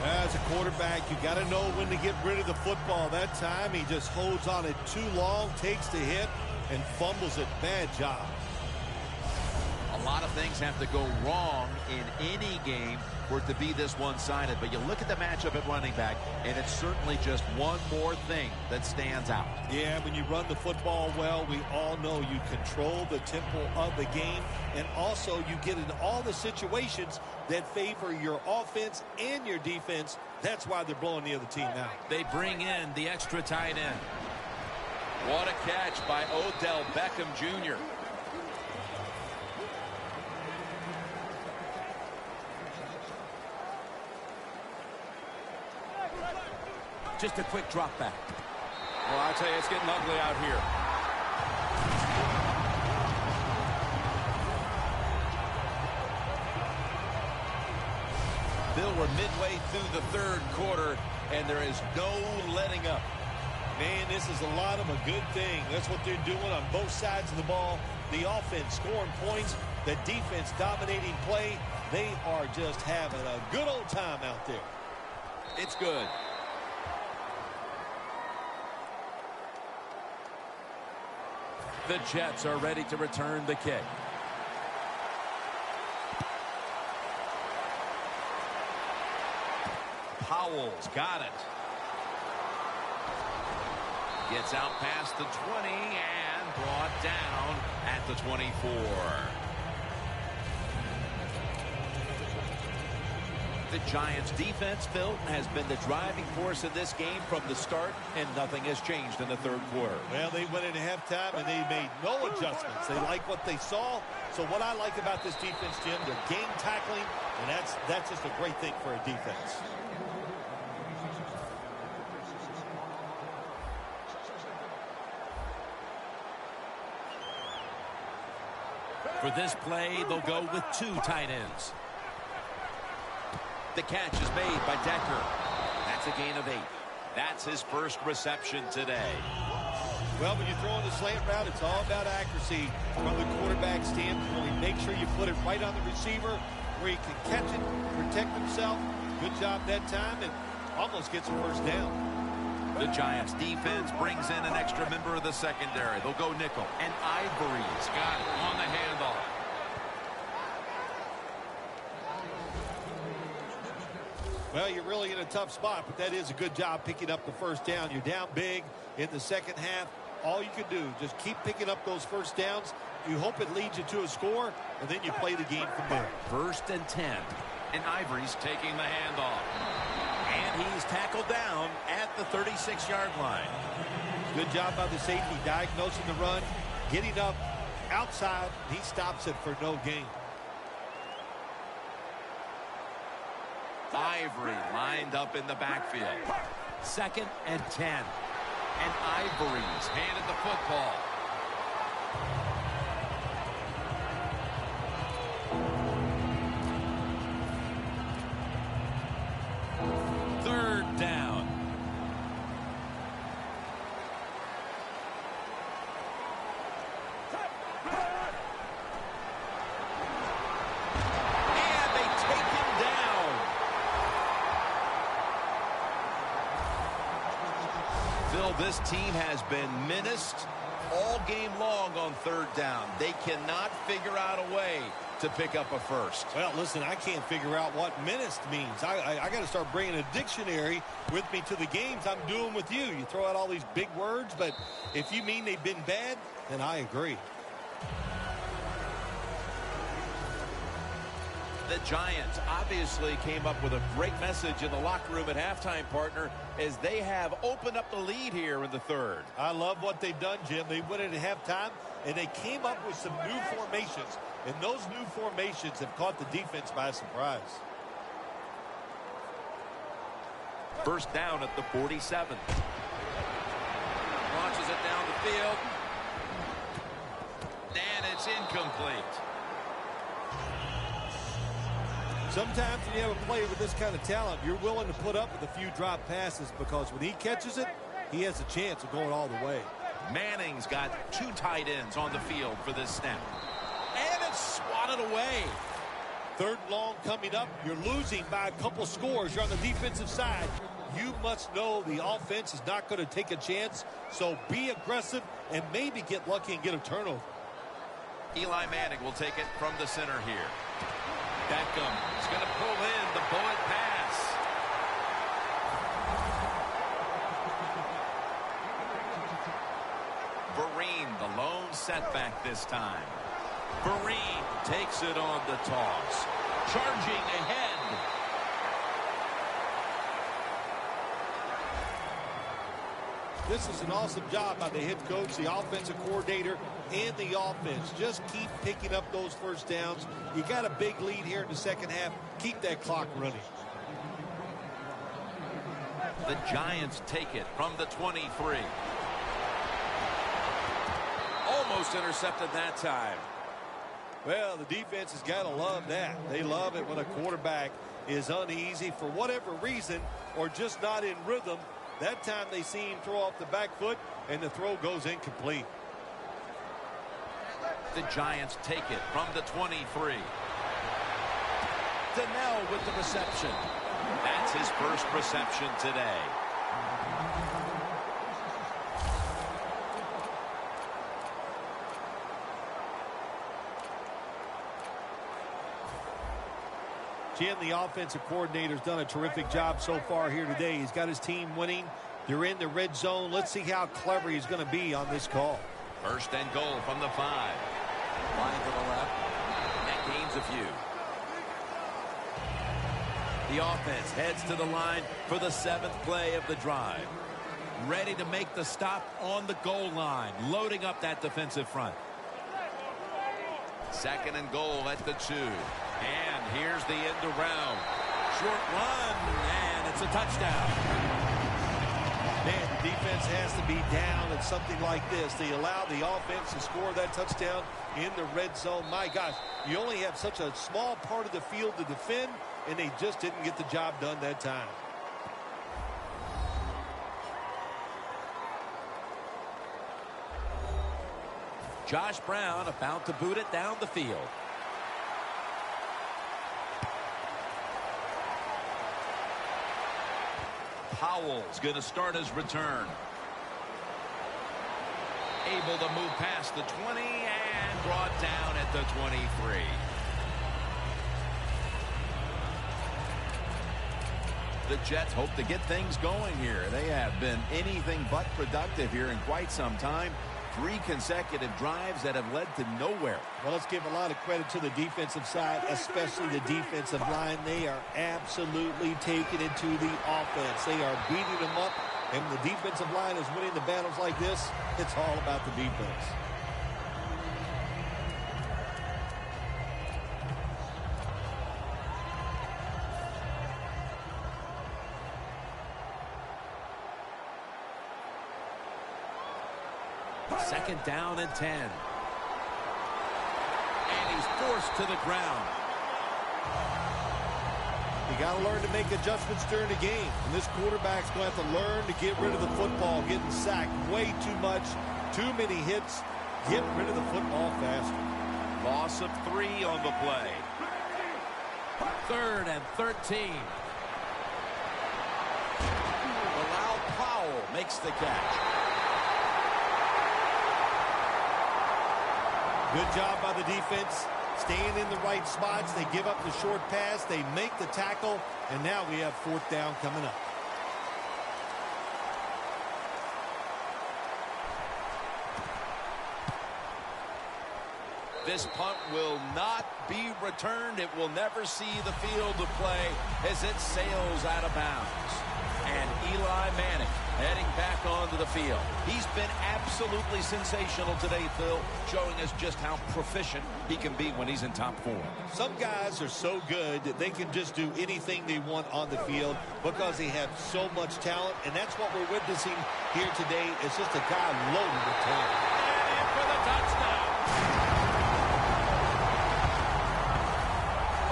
Speaker 5: As a quarterback, you got to know when to get rid of the football. That time, he just holds on it too long, takes the hit, and fumbles it. Bad job.
Speaker 3: A lot of things have to go wrong in any game for it to be this one-sided. But you look at the matchup at running back, and it's certainly just one more thing that stands out.
Speaker 5: Yeah, when you run the football well, we all know you control the tempo of the game, and also you get in all the situations that favor your offense and your defense. That's why they're blowing the other team out.
Speaker 3: They bring in the extra tight end. What a catch by Odell Beckham Jr. Just a quick drop back. Well, I'll tell you, it's getting ugly out here. Bill, we're midway through the third quarter, and there is no letting up.
Speaker 5: Man, this is a lot of a good thing. That's what they're doing on both sides of the ball. The offense scoring points, the defense dominating play. They are just having a good old time out there.
Speaker 3: It's good. The Jets are ready to return the kick. Powell's got it. Gets out past the 20 and brought down at the 24. The Giants defense, Phil, has been the driving force in this game from the start, and nothing has changed in the third quarter.
Speaker 5: Well, they went into halftime and they made no adjustments. They like what they saw. So what I like about this defense, Jim, they're game tackling, and that's just a great thing for a defense.
Speaker 3: For this play, they'll go with 2 tight ends. The catch is made by Decker. That's a gain of 8. That's his first reception today.
Speaker 5: Well, when you're throwing the slant route, it's all about accuracy from the quarterback standpoint. Make sure you put it right on the receiver where he can catch it, protect himself. Good job that time, and almost gets a first down.
Speaker 3: The Giants defense brings in an extra member of the secondary. They'll go nickel. And Ivory's got it on the handoff.
Speaker 5: Well, you're really in a tough spot, but that is a good job picking up the first down. You're down big in the second half. All you can do, just keep picking up those first downs. You hope it leads you to a score, and then you play the game from there.
Speaker 3: 1st and 10. And Ivory's taking the handoff. And he's tackled down at the 36-yard line.
Speaker 5: Good job by the safety, diagnosing the run, getting up outside. He stops it for no gain.
Speaker 3: Ivory lined up in the backfield. 2nd and 10. And Ivory's handed the football. Third down. And they take him down. Phil, this team has been menaced all game long on third down. They cannot figure out a way to pick up a first.
Speaker 5: Well, listen, I can't figure out what menaced means. I got to start bringing a dictionary with me to the games I'm doing with you. You throw out all these big words, but if you mean they've been bad, then I agree.
Speaker 3: The Giants obviously came up with a great message in the locker room at halftime, partner, as they have opened up the lead here in the third.
Speaker 5: I love what they've done, Jim. They went in at halftime, and they came up with some new formations. And those new formations have caught the defense by surprise.
Speaker 3: First down at the 47. Launches it down the field. And it's incomplete.
Speaker 5: Sometimes when you have a player with this kind of talent, you're willing to put up with a few drop passes because when he catches it, he has a chance of going all the way.
Speaker 3: Manning's got 2 tight ends on the field for this snap. And it's swatted away.
Speaker 5: 3rd and long coming up. You're losing by a couple scores. You're on the defensive side. You must know the offense is not going to take a chance. So be aggressive and maybe get lucky and get a turnover.
Speaker 3: Eli Manning will take it from the center here. Beckham is going to pull in the bullet pass. Vereen, the lone setback this time. Vereen takes it on the toss. Charging ahead.
Speaker 5: This is an awesome job by the head coach, the offensive coordinator, and the offense. Just keep picking up those first downs. You got a big lead here in the second half. Keep that clock running.
Speaker 3: The Giants take it from the 23. Almost intercepted that time.
Speaker 5: Well, the defense has got to love that. They love it when a quarterback is uneasy for whatever reason or just not in rhythm. That time they see him throw off the back foot, and the throw goes incomplete.
Speaker 3: The Giants take it from the 23. Donnell with the reception. That's his first reception today.
Speaker 5: Jim, the offensive coordinator's done a terrific job so far here today. He's got his team winning. They're in the red zone. Let's see how clever he's going to be on this call.
Speaker 3: First and goal from the 5.
Speaker 4: Line to the left. That gains a few. The offense heads to the line for the 7th play of the drive. Ready to make the stop on the goal line. Loading up that defensive front.
Speaker 3: Second and goal at the 2. And here's the end around.
Speaker 5: Short run, and it's a touchdown. Man, the defense has to be down at something like this. They allow the offense to score that touchdown in the red zone. My gosh, you only have such a small part of the field to defend, and they just didn't get the job done that time.
Speaker 4: Josh Brown about to boot it down the field.
Speaker 3: Powell's going to start his return. Able to move past the 20 and brought down at the 23. The Jets hope to get things going here. They have been anything but productive here in quite some time. 3 consecutive drives that have led to nowhere.
Speaker 5: Well, let's give a lot of credit to the defensive side, especially the defensive line. They are absolutely taking it to the offense. They are beating them up, and when the defensive line is winning the battles like this, it's all about the defense.
Speaker 4: Second down and 10. And he's forced to the ground.
Speaker 5: You got to learn to make adjustments during the game. And this quarterback's going to have to learn to get rid of the football, getting sacked way too much, too many hits. Get rid of the football faster.
Speaker 3: Loss of 3 on the play.
Speaker 4: 3rd and 13. Allow Powell makes the catch.
Speaker 5: Good job by the defense, staying in the right spots. They give up the short pass. They make the tackle, and now we have 4th down coming up.
Speaker 3: This punt will not be returned. It will never see the field of play as it sails out of bounds. And Eli Manning heading back onto the field. He's been absolutely sensational today, Phil, showing us just how proficient he can be when he's in top form.
Speaker 5: Some guys are so good that they can just do anything they want on the field because they have so much talent, and that's what we're witnessing here today. It's just a guy loaded with talent.
Speaker 3: And in for the touchdown.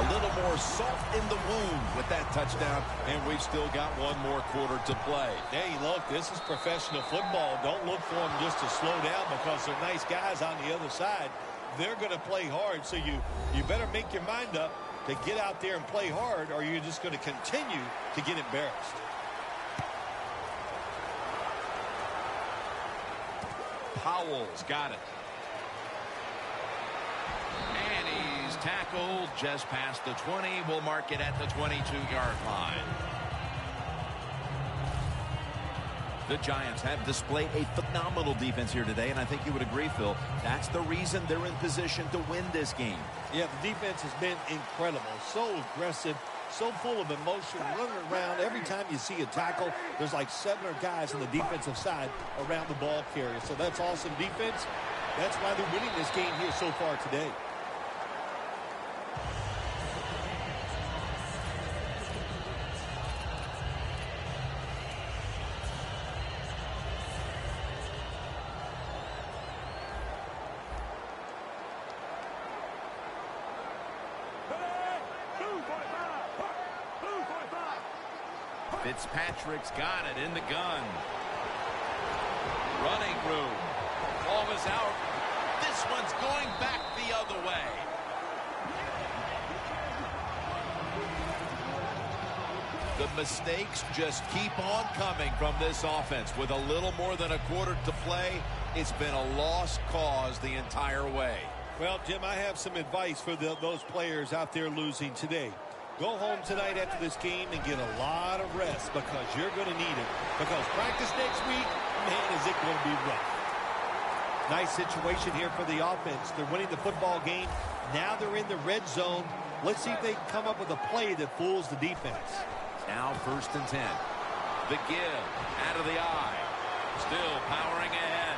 Speaker 3: A little more salt in the wound with that touchdown, and we've still got one more quarter to play.
Speaker 5: Hey, look, this is professional football. Don't look for them just to slow down because they're nice guys on the other side. They're going to play hard, so you better make your mind up to get out there and play hard, or you're just going to continue to get embarrassed.
Speaker 3: Powell's got it. And he's tackled just past the 20. We'll mark it at the 22-yard line. The Giants have displayed a phenomenal defense here today, and I think you would agree, Phil. That's the reason they're in position to win this game.
Speaker 5: Yeah, the defense has been incredible. So aggressive, so full of emotion, running around. Every time you see a tackle, there's like 7 guys on the defensive side around the ball carrier. So that's awesome defense. That's why they're winning this game here so far today.
Speaker 3: Fitzpatrick's got it in the gun. Running room. Ball is out. This one's going back the other way. The mistakes just keep on coming from this offense. With a little more than a quarter to play, it's been a lost cause the entire way.
Speaker 5: Well, Jim, I have some advice for those players out there losing today. Go home tonight after this game and get a lot of rest, because you're going to need it. Because practice next week, man, is it going to be rough. Nice situation here for the offense. They're winning the football game. Now they're in the red zone. Let's see if they can come up with a play that fools the defense.
Speaker 3: Now 1st and 10. The give out of the eye. Still powering ahead.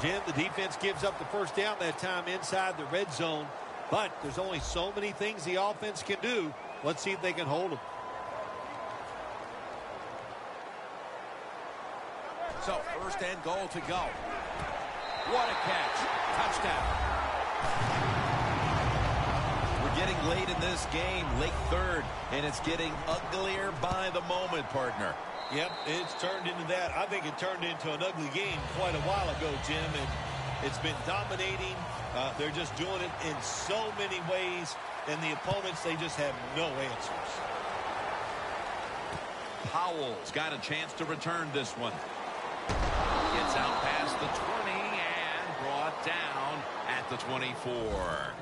Speaker 5: Jim, the defense gives up the first down that time inside the red zone. But there's only so many things the offense can do. Let's see if they can hold them.
Speaker 4: So 1st and goal to go. What a catch. Touchdown. We're getting late in this game, late 3rd, and it's getting uglier by the moment, partner.
Speaker 5: Yep, it's turned into that. I think it turned into an ugly game quite a while ago, Jim, and it's been dominating. They're just doing it in so many ways, and the opponents, they just have no answers.
Speaker 3: Powell's got a chance to return this one. Gets out past the 20 and brought down at the 24.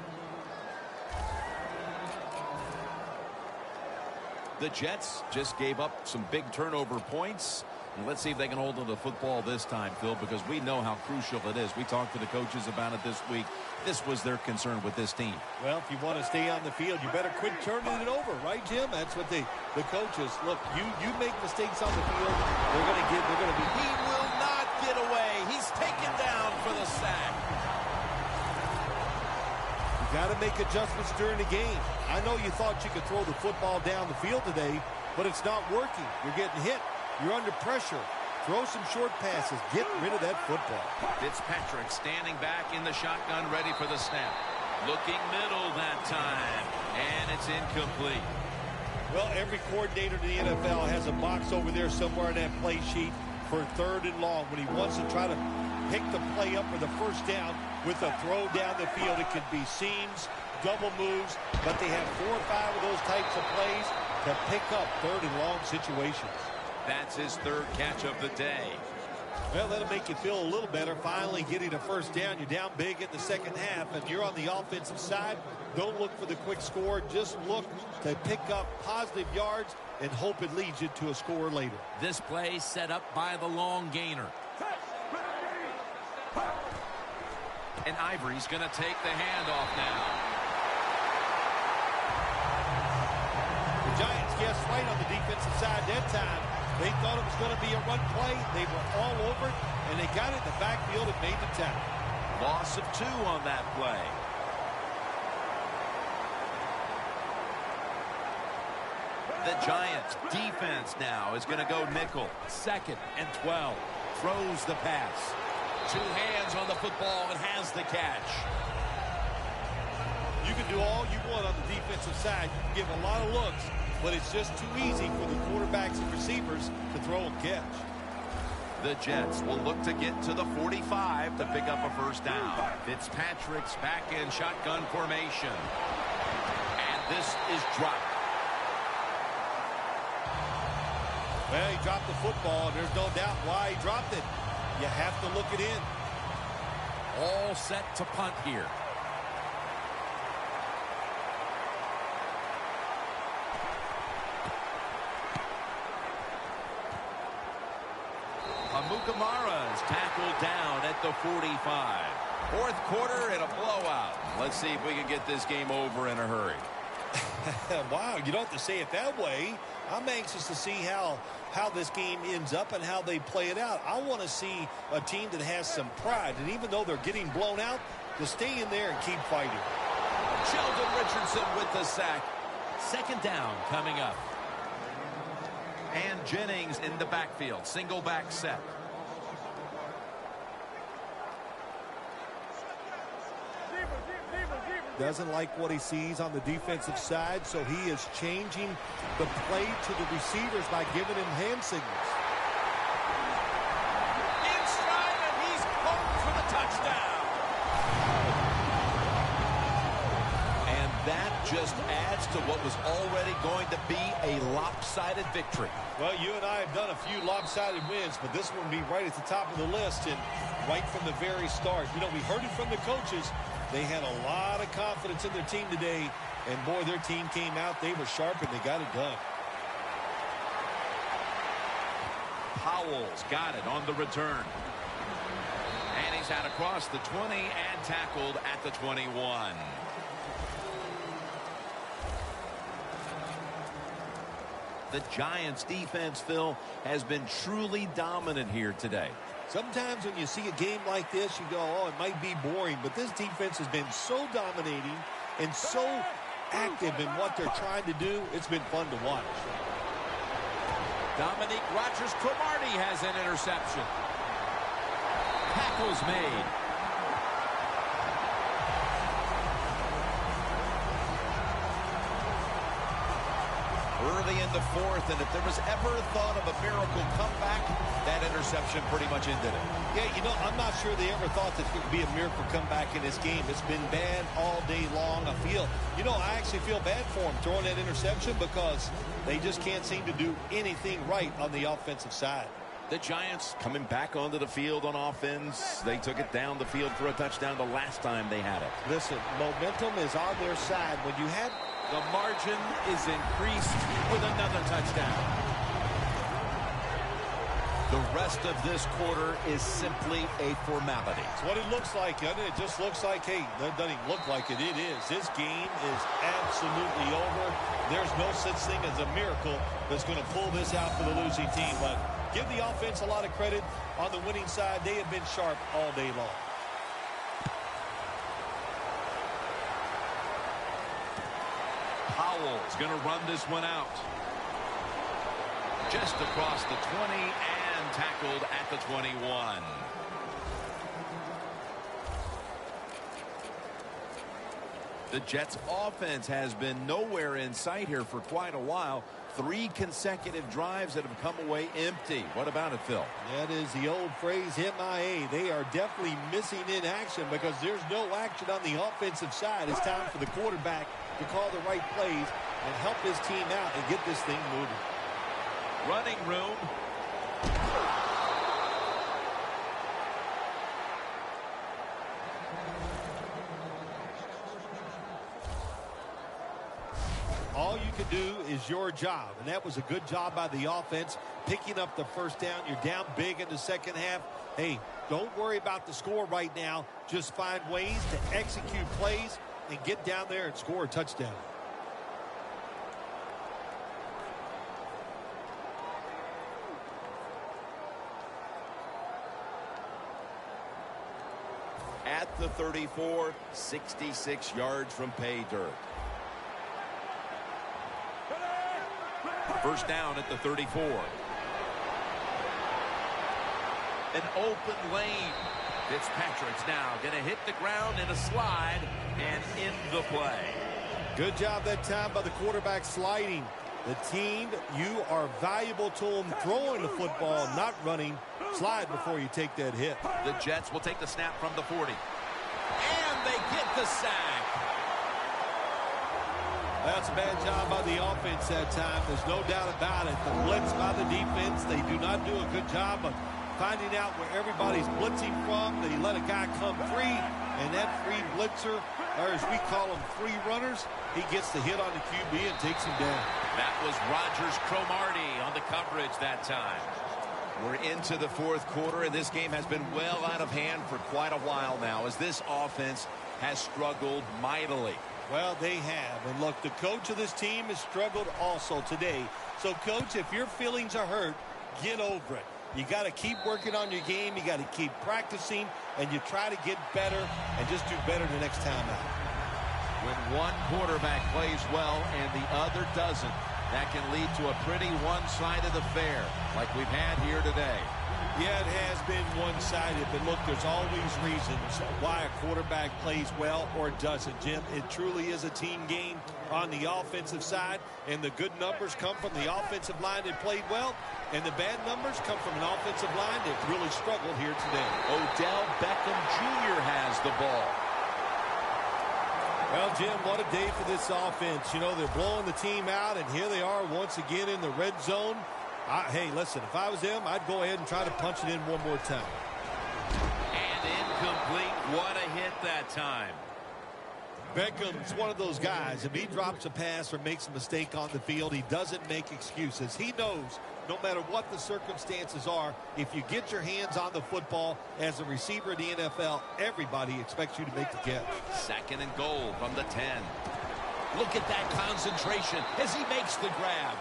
Speaker 3: The Jets just gave up some big turnover points. And let's see if they can hold on to the football this time, Phil, because we know how crucial it is. We talked to the coaches about it this week. This was their concern with this team.
Speaker 5: Well, if you want to stay on the field, you better quit turning it over, right, Jim? That's what the coaches, look, you make mistakes on the field, they're going to be.
Speaker 3: He will not get away. He's taken down for the sack.
Speaker 5: You got to make adjustments during the game. I know you thought you could throw the football down the field today, but it's not working. You're getting hit. You're under pressure. Throw some short passes. Get rid of that football.
Speaker 3: Fitzpatrick standing back in the shotgun, ready for the snap. Looking middle that time, and it's incomplete.
Speaker 5: Well, every coordinator in the NFL has a box over there somewhere in that play sheet for 3rd and long when he wants to try to pick the play up for the first down with a throw down the field. It could be seams, double moves, but they have 4 or 5 of those types of plays to pick up 3rd and long situations.
Speaker 3: That's his 3rd catch of the day.
Speaker 5: Well, that'll make you feel a little better. Finally getting a first down. You're down big in the second half, and you're on the offensive side. Don't look for the quick score. Just look to pick up positive yards and hope it leads you to a score later.
Speaker 4: This play set up by the long gainer.
Speaker 3: And Ivory's going to take the handoff now.
Speaker 5: The Giants guessed right on the defensive side that time. They thought it was going to be a run play. They were all over it, and they got it in the backfield and made the tackle.
Speaker 3: Loss of 2 on that play. The Giants defense now is going to go nickel. 2nd and 12. Throws the pass. 2 hands on the football and has the catch.
Speaker 5: You can do all you want on the defensive side. You can give a lot of looks, but it's just too easy for the quarterbacks and receivers to throw and catch.
Speaker 3: The Jets will look to get to the 45 to pick up a first down. Fitzpatrick's back in shotgun formation. And this is dropped.
Speaker 5: Well, he dropped the football, and there's no doubt why he dropped it. You have to look it in.
Speaker 4: All set to punt here.
Speaker 3: Amukamara is tackled down at the 45. 4th quarter and a blowout. Let's see if we can get this game over in a hurry.
Speaker 5: Wow, you don't have to say it that way. I'm anxious to see how this game ends up and how they play it out. I want to see a team that has some pride, and even though they're getting blown out, to stay in there and keep fighting.
Speaker 3: Sheldon Richardson with the sack.
Speaker 4: 2nd down coming up.
Speaker 3: And Jennings in the backfield. Single back set.
Speaker 5: Doesn't like what he sees on the defensive side, so he is changing the play to the receivers by giving him hand signals.
Speaker 3: In stride, and he's home for the touchdown.
Speaker 4: just adds to what was already going to be a lopsided victory.
Speaker 5: Well, you and I have done a few lopsided wins, but this one would be right at the top of the list, and right from the very start. You know, we heard it from the coaches. They had a lot of confidence in their team today, and boy, their team came out. They were sharp, and they got it done.
Speaker 3: Powell's got it on the return. And he's out across the 20 and tackled at the 21.
Speaker 4: The Giants defense, Phil, has been truly dominant here today.
Speaker 5: Sometimes when you see a game like this, you go, oh, it might be boring. But this defense has been so dominating and so active in what they're trying to do. It's been fun to watch.
Speaker 3: Dominique Rodgers-Cromartie has an interception. Tackles made.
Speaker 4: Early in the fourth, and if there was ever a thought of a miracle comeback, that interception pretty much ended it.
Speaker 5: Yeah, you know, I'm not sure they ever thought this could be a miracle comeback in this game. It's been bad all day long. I actually feel bad for them throwing that interception because they just can't seem to do anything right on the offensive side.
Speaker 4: The Giants coming back onto the field on offense. They took it down the field for a touchdown the last time they had it.
Speaker 5: Listen, momentum is on their side. When you had
Speaker 3: The margin is increased with another touchdown. The rest of this quarter is simply a formality.
Speaker 5: It's what it looks like, doesn't it? It just looks like, hey, that doesn't even look like it. It is. This game is absolutely over. There's no such thing as a miracle that's going to pull this out for the losing team. But give the offense a lot of credit. On the winning side, they have been sharp all day long.
Speaker 3: Powell's going to run this one out. Just across the 20 and tackled at the 21.
Speaker 4: The Jets offense has been nowhere in sight here for quite a while. 3 consecutive drives that have come away empty. What about it, Phil?
Speaker 5: That is the old phrase, MIA. They are definitely missing in action because there's no action on the offensive side. It's time for the quarterback to call the right plays and help his team out and get this thing moving.
Speaker 3: Running room.
Speaker 5: All you can do is your job, and that was a good job by the offense, picking up the first down. You're down big in the second half. Hey, don't worry about the score right now. Just find ways to execute plays and get down there and score a touchdown.
Speaker 4: At the 34, 66 yards from pay dirt. First down at the 34.
Speaker 3: An open lane. Fitzpatrick's now going to hit the ground in a slide and in the play.
Speaker 5: Good job that time by the quarterback sliding. The team, you are valuable to them throwing the football, not running. Slide before you take that hit.
Speaker 3: The Jets will take the snap from the 40. And they get the sack.
Speaker 5: That's a bad job by the offense that time. There's no doubt about it. The blitz by the defense, they do not do a good job of finding out where everybody's blitzing from. They let a guy come free, and that free blitzer, or as we call them, free runners, he gets the hit on the QB and takes him down.
Speaker 3: That was Rodgers-Cromartie on the coverage that time.
Speaker 4: We're into the fourth quarter, and this game has been well out of hand for quite a while now as this offense has struggled mightily.
Speaker 5: Well, they have. And look, the coach of this team has struggled also today. So, Coach, if your feelings are hurt, get over it. You got to keep working on your game. You got to keep practicing, and you try to get better and just do better the next time out.
Speaker 3: When one quarterback plays well and the other doesn't, that can lead to a pretty one-sided affair like we've had here today.
Speaker 5: Yeah, it has been one-sided, but look, there's always reasons why a quarterback plays well or doesn't, Jim. It truly is a team game on the offensive side, and the good numbers come from the offensive line that played well, and the bad numbers come from an offensive line that really struggled here today.
Speaker 3: Odell Beckham Jr. has the ball.
Speaker 5: Well, Jim, what a day for this offense. You know, they're blowing the team out, and here they are once again in the red zone. Hey, listen, if I was them, I'd go ahead and try to punch it in one more time.
Speaker 3: And incomplete. What a hit that time.
Speaker 5: Beckham's one of those guys. If he drops a pass or makes a mistake on the field, he doesn't make excuses. He knows no matter what the circumstances are, if you get your hands on the football as a receiver in the NFL, everybody expects you to make the catch.
Speaker 3: 2nd and goal from the 10. Look at that concentration as he makes the grab.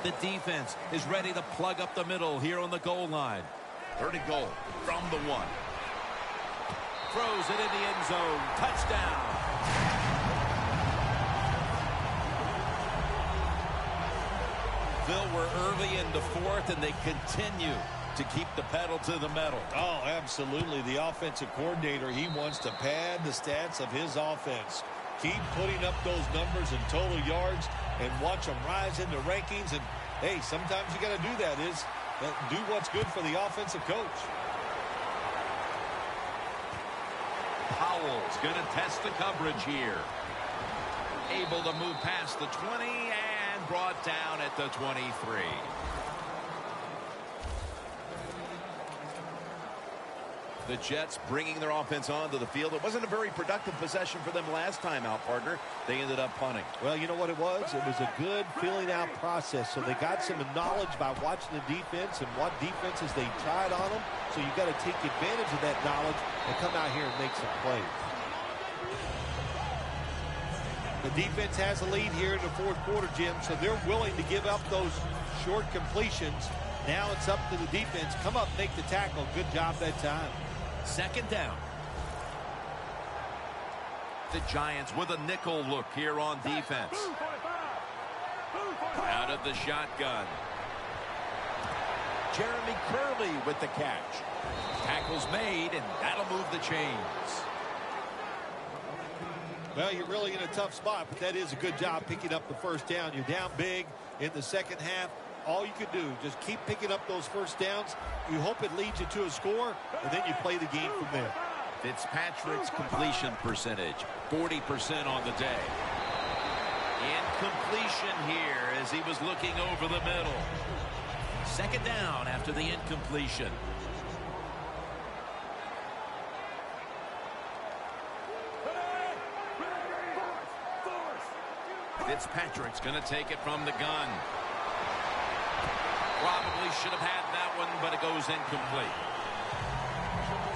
Speaker 3: The defense is ready to plug up the middle here on the goal line. 3rd and goal from the 1. Throws it in the end zone. Touchdown. Phil, we're early in the 4th, and they continue to keep the pedal to the metal.
Speaker 5: Oh, absolutely. The offensive coordinator, he wants to pad the stats of his offense. Keep putting up those numbers in total yards and watch them rise in the rankings. And, hey, sometimes you got to do that is do what's good for the offensive coach.
Speaker 3: Powell's going to test the coverage here. Able to move past the 20 and brought down at the 23. The Jets bringing their offense onto the field. It wasn't a very productive possession for them last time out, partner. They ended up punting.
Speaker 5: Well, you know what it was? It was a good filling out process. So they got some knowledge by watching the defense and what defenses they tried on them. So you got to take advantage of that knowledge and come out here and make some plays. The defense has a lead here in the 4th quarter, Jim, so they're willing to give up those short completions. Now it's up to the defense. Come up, make the tackle. Good job that time.
Speaker 3: 2nd down. The Giants with a nickel look here on defense. Out of the shotgun. Jeremy Curley with the catch. Tackle's made, and that'll move the chains.
Speaker 5: Well, you're really in a tough spot, but that is a good job picking up the 1st down. You're down big in the 2nd half. All you can do, just keep picking up those 1st downs. You hope it leads you to a score, and then you play the game from there.
Speaker 3: Fitzpatrick's completion percentage, 40% on the day. Incompletion here as he was looking over the middle. 2nd down after the incompletion. Fitzpatrick's going to take it from the gun. Probably should have had that one, but it goes incomplete.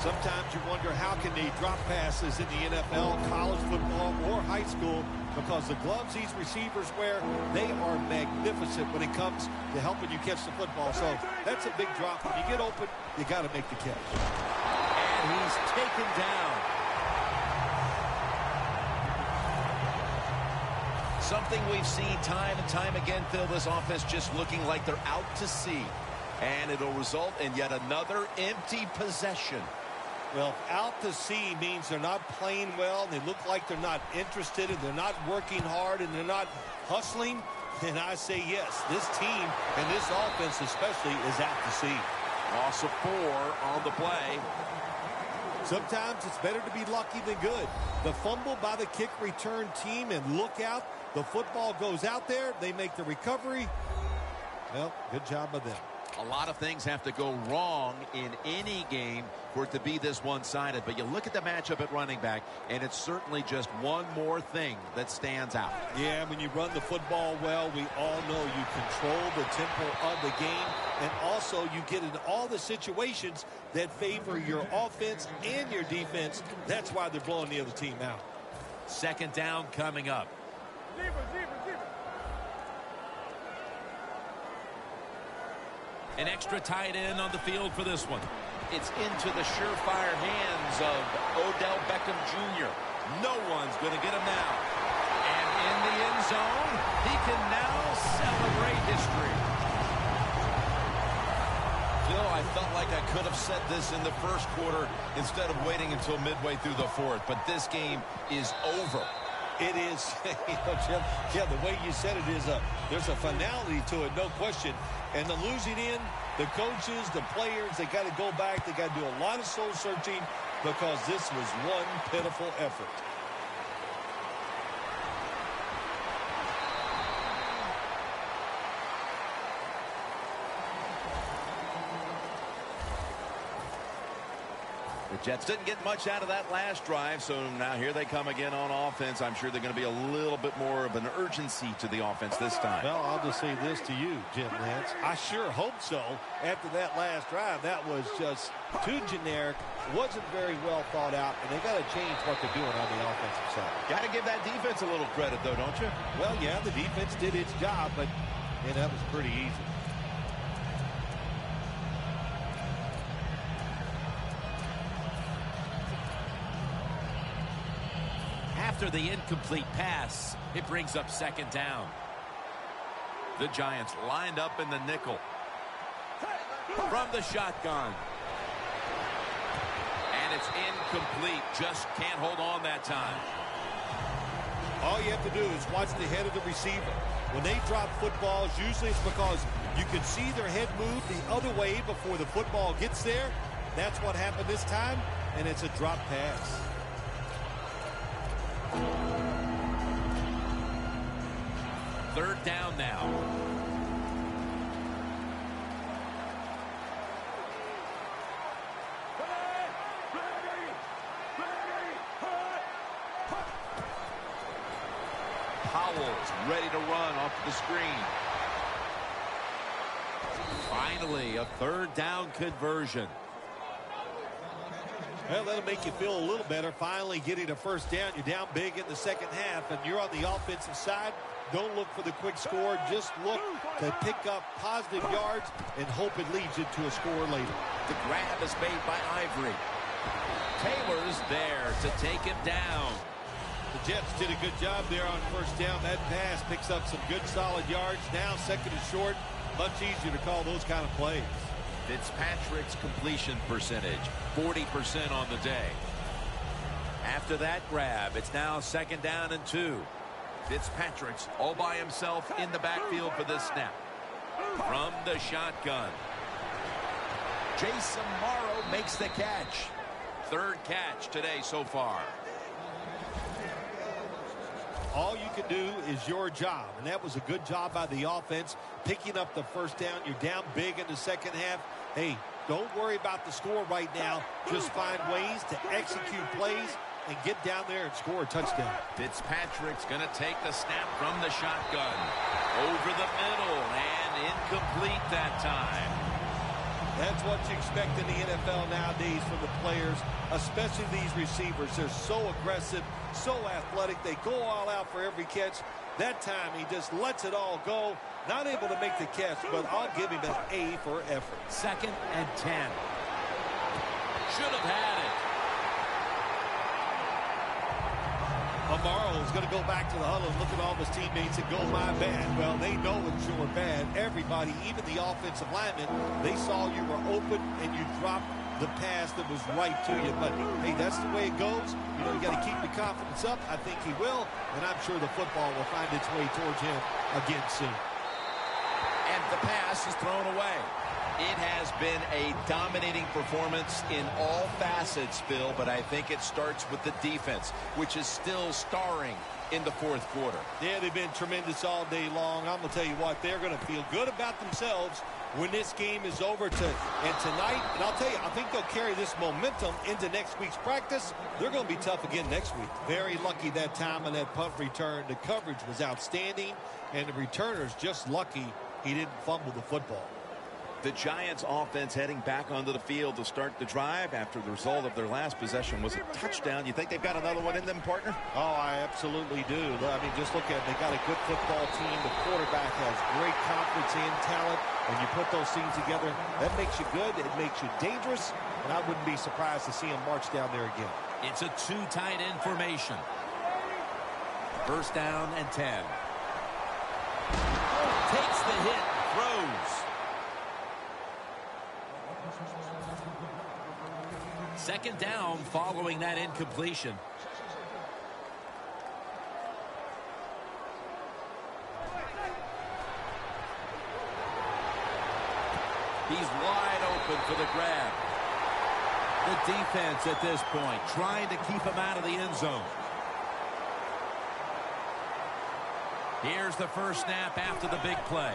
Speaker 5: Sometimes you wonder how can they drop passes in the NFL, college football, or high school, because the gloves these receivers wear, they are magnificent when it comes to helping you catch the football. So that's a big drop. When you get open, you got to make the catch.
Speaker 3: And he's taken down. Something we've seen time and time again, Phil, this offense just looking like they're out to sea. And it'll result in yet another empty possession.
Speaker 5: Well, out to sea means they're not playing well, and they look like they're not interested, and they're not working hard, and they're not hustling. And I say yes, this team and this offense especially is out to sea.
Speaker 3: Loss of 4 on the play.
Speaker 5: Sometimes it's better to be lucky than good. The fumble by the kick return team, and look out. The football goes out there. They make the recovery. Well, good job by them.
Speaker 3: A lot of things have to go wrong in any game for it to be this one-sided. But you look at the matchup at running back, and it's certainly just one more thing that stands out.
Speaker 5: Yeah, when you run the football well, we all know you control the tempo of the game. And also you get in all the situations that favor your offense and your defense. That's why they're blowing the other team out.
Speaker 3: 2nd down coming up. An extra tight end on the field for this one. It's into the surefire hands of Odell Beckham Jr. No one's going to get him now. And in the end zone, he can now celebrate history. Phil, I felt like I could have said this in the 1st quarter instead of waiting until midway through the 4th. But this game is over.
Speaker 5: It is, Jim, yeah, the way you said it is there's a finality to it, no question. And the losing end, the coaches, the players, they got to go back. They got to do a lot of soul searching because this was one pitiful effort.
Speaker 3: The Jets didn't get much out of that last drive, so now here they come again on offense. I'm sure they're going to be a little bit more of an urgency to the offense this time.
Speaker 5: Well, I'll just say this to you, Jim Nance. I sure hope so. After that last drive, that was just too generic, wasn't very well thought out, and they got to change what they're doing on the offensive side.
Speaker 3: Got to give that defense a little credit, though, don't you?
Speaker 5: Well, yeah, the defense did its job, but that was pretty easy.
Speaker 4: After the incomplete pass, it brings up second down.
Speaker 3: The Giants lined up in the nickel.
Speaker 4: From the shotgun.
Speaker 3: And it's incomplete. Just can't hold on that time.
Speaker 5: All you have to do is watch the head of the receiver. When they drop footballs, usually it's because you can see their head move the other way before the football gets there. That's what happened this time, and it's a drop pass.
Speaker 4: Third down now.
Speaker 3: Powell's ready to run off the screen.
Speaker 4: Finally, a third down conversion.
Speaker 5: Well, that'll make you feel a little better. Finally getting a first down. You're down big in the second half, and you're on the offensive side. Don't look for the quick score. Just look to pick up positive yards and hope it leads you to a score later.
Speaker 4: The grab is made by Ivory. Taylor's there to take him down.
Speaker 5: The Jets did a good job there on first down. That pass picks up some good solid yards. Now second and short. Much easier to call those kind of plays.
Speaker 3: Fitzpatrick's completion percentage, 40% on the day.
Speaker 4: After that grab, it's now second down and 2.
Speaker 3: Fitzpatrick's all by himself in the backfield for this snap. From the shotgun.
Speaker 4: Jason Morrow makes the catch.
Speaker 3: Third catch today so far.
Speaker 5: All you can do is your job, and that was a good job by the offense, picking up the first down. You're down big in the second half. Hey, don't worry about the score right now. Just find ways to execute plays and get down there and score a touchdown.
Speaker 3: Fitzpatrick's going to take the snap from the shotgun. Over the middle and incomplete that time.
Speaker 5: That's what you expect in the NFL nowadays from the players, especially these receivers. They're so aggressive, so athletic. They go all out for every catch. That time he just lets it all go. Not able to make the catch, but I'll give him an A for effort.
Speaker 4: Second and 10.
Speaker 3: Should have had it.
Speaker 5: Amaro is going to go back to the huddle and look at all his teammates and go, my bad. Well, they know it's your bad. Everybody, even the offensive linemen, they saw you were open and you dropped the pass that was right to you. But, hey, that's the way it goes. You know, you got to keep the confidence up. I think he will, and I'm sure the football will find its way towards him again soon.
Speaker 3: And the pass is thrown away. It has been a dominating performance in all facets, Phil, but I think it starts with the defense, which is still starring in the fourth quarter.
Speaker 5: Yeah, they've been tremendous all day long. I'm going to tell you what, they're going to feel good about themselves when this game is over and tonight. And I'll tell you, I think they'll carry this momentum into next week's practice. They're going to be tough again next week. Very lucky that time on that punt return. The coverage was outstanding, and the returner's just lucky he didn't fumble the football.
Speaker 3: The Giants offense heading back onto the field to start the drive after the result of their last possession was a touchdown. You think they've got another one in them, partner?
Speaker 5: Oh, I absolutely do. I mean, just look at it. They got a good football team. The quarterback has great confidence and talent. When you put those things together, that makes you good. It makes you dangerous. And I wouldn't be surprised to see him march down there again.
Speaker 4: It's a two tight end formation. First down and 10. Takes the hit, throws. Second down following that incompletion. He's wide open for the grab. The defense at this point trying to keep him out of the end zone. Here's the first snap after the big play.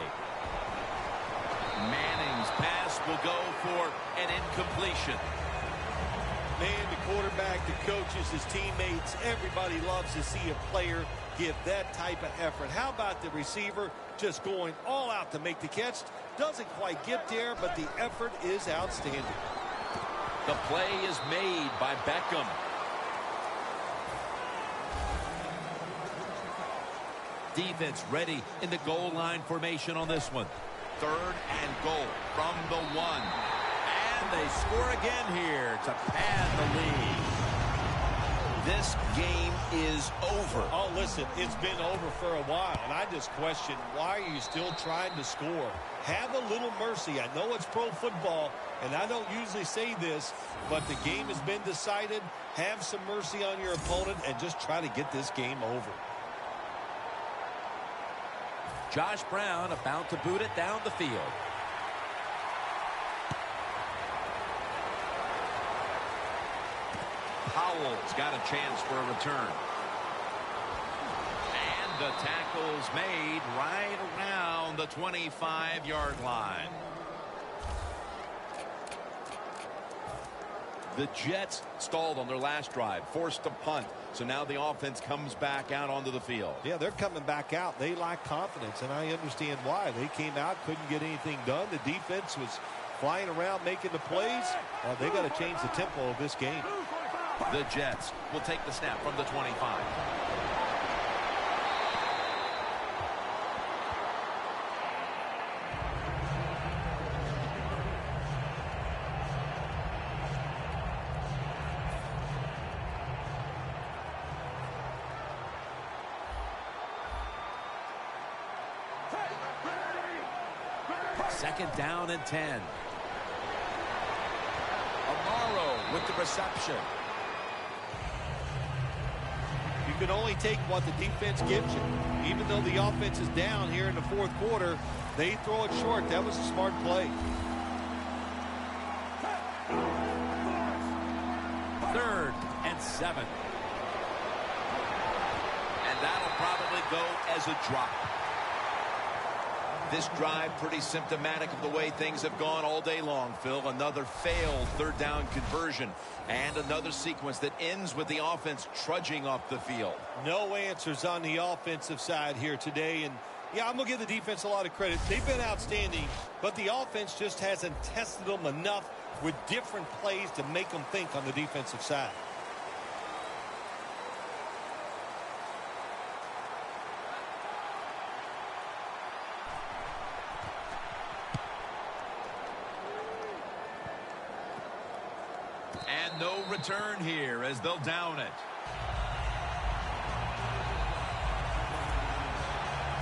Speaker 4: Manning's pass will go for an incompletion.
Speaker 5: Man, the quarterback, the coaches, his teammates, everybody loves to see a player give that type of effort. How about the receiver just going all out to make the catch? Doesn't quite get there, but the effort is outstanding.
Speaker 4: The play is made by Beckham. Defense ready in the goal line formation on this one. 3rd and goal from the 1. And they score again here to pad the lead. This game is over.
Speaker 5: Oh, listen, it's been over for a while, and I just question, why are you still trying to score? Have a little mercy. I know it's pro football, and I don't usually say this, but the game has been decided. Have some mercy on your opponent and just try to get this game over.
Speaker 4: Josh Brown about to boot it down the field. Powell's got a chance for a return. And the tackle's made right around the 25-yard line. The Jets stalled on their last drive, forced to punt. So now the offense comes back out onto the field.
Speaker 5: Yeah, they're coming back out. They lack confidence, and I understand why. They came out, couldn't get anything done. The defense was flying around making the plays. They got to change the tempo of this game.
Speaker 4: The Jets will take the snap from the 25. Second down and 10. Amaro with the reception.
Speaker 5: You can only take what the defense gives you. Even though the offense is down here in the 4th quarter, they throw it short. That was a smart play.
Speaker 4: 3rd and 7. And that'll probably go as a drop. This drive pretty symptomatic of the way things have gone all day long, Phil. Another failed 3rd down conversion and another sequence that ends with the offense trudging off the field.
Speaker 5: No answers on the offensive side here today. And, yeah, I'm going to give the defense a lot of credit. They've been outstanding, but the offense just hasn't tested them enough with different plays to make them think on the defensive side.
Speaker 3: And no return here as they'll down it.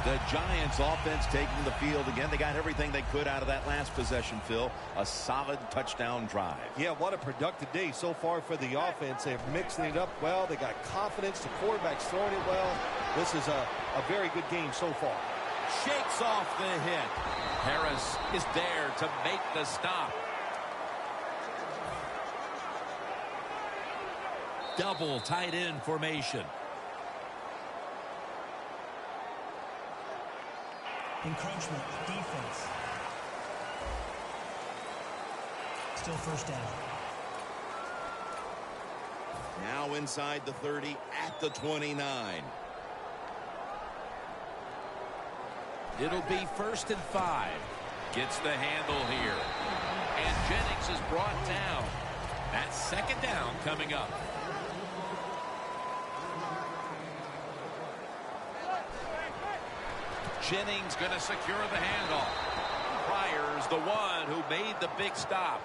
Speaker 4: The Giants offense taking the field again. They got everything they could out of that last possession, Phil. A solid touchdown drive.
Speaker 5: Yeah, what a productive day so far for the offense. They're mixing it up well. They got confidence. The quarterback's throwing it well. This is a very good game so far.
Speaker 4: Shakes off the hit. Harris is there to make the stop. Double tight end formation.
Speaker 7: Encroachment, defense. Still first down.
Speaker 4: Now inside the 30 at the 29. It'll be 1st and 5.
Speaker 3: Gets the handle here. And Jennings is brought down. That's 2nd down coming up. Jennings going to secure the handoff. Pryor's the one who made the big stop.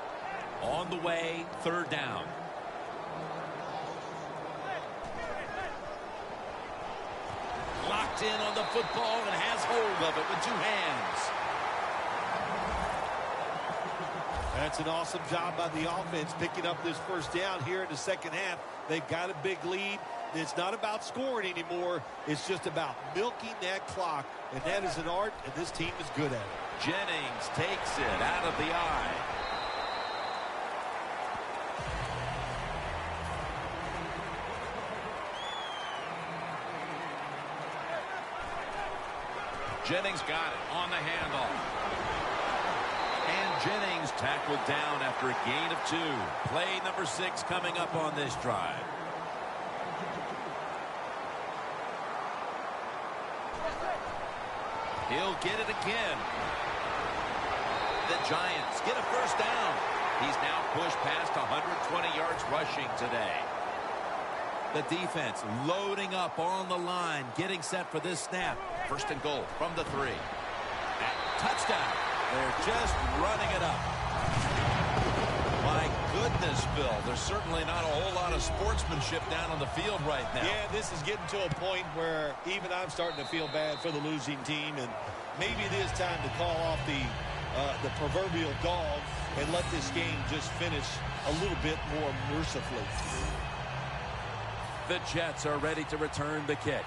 Speaker 4: On the way, 3rd down. Locked in on the football and has hold of it with 2 hands.
Speaker 5: That's an awesome job by the offense picking up this 1st down here in the 2nd half. They've got a big lead. It's not about scoring anymore. It's just about milking that clock, and that is an art, and this team is good at it.
Speaker 3: Jennings takes it out of the eye. Jennings got it on the handoff. And Jennings tackled down after a gain of 2. Play number 6 coming up on this drive. He'll get it again. The Giants get a first down. He's now pushed past 120 yards rushing today. The defense loading up on the line, getting set for this snap. First and goal from the 3. And touchdown. They're just running it up. My goodness, Bill, there's certainly not a whole lot of sportsmanship down on the field right now.
Speaker 5: Yeah, this is getting to a point where even I'm starting to feel bad for the losing team, and maybe it is time to call off the proverbial dog and let this game just finish a little bit more mercifully.
Speaker 3: The Jets are ready to return the kick.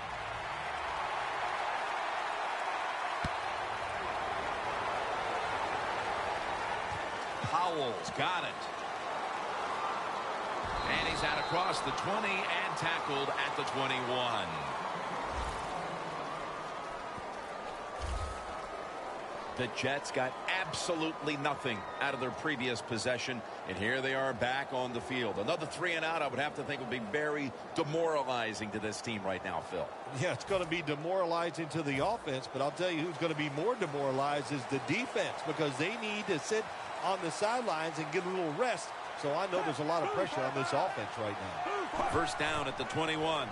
Speaker 3: Powell's got it. And he's out across the 20 and tackled at the 21. The Jets got absolutely nothing out of their previous possession, and here they are back on the field. Another 3 and out, I would have to think, would be very demoralizing to this team right now, Phil.
Speaker 5: Yeah, it's going to be demoralizing to the offense, but I'll tell you who's going to be more demoralized is the defense, because they need to sit on the sidelines and get a little rest. So I know there's a lot of pressure on this offense right now.
Speaker 3: First down at the 21.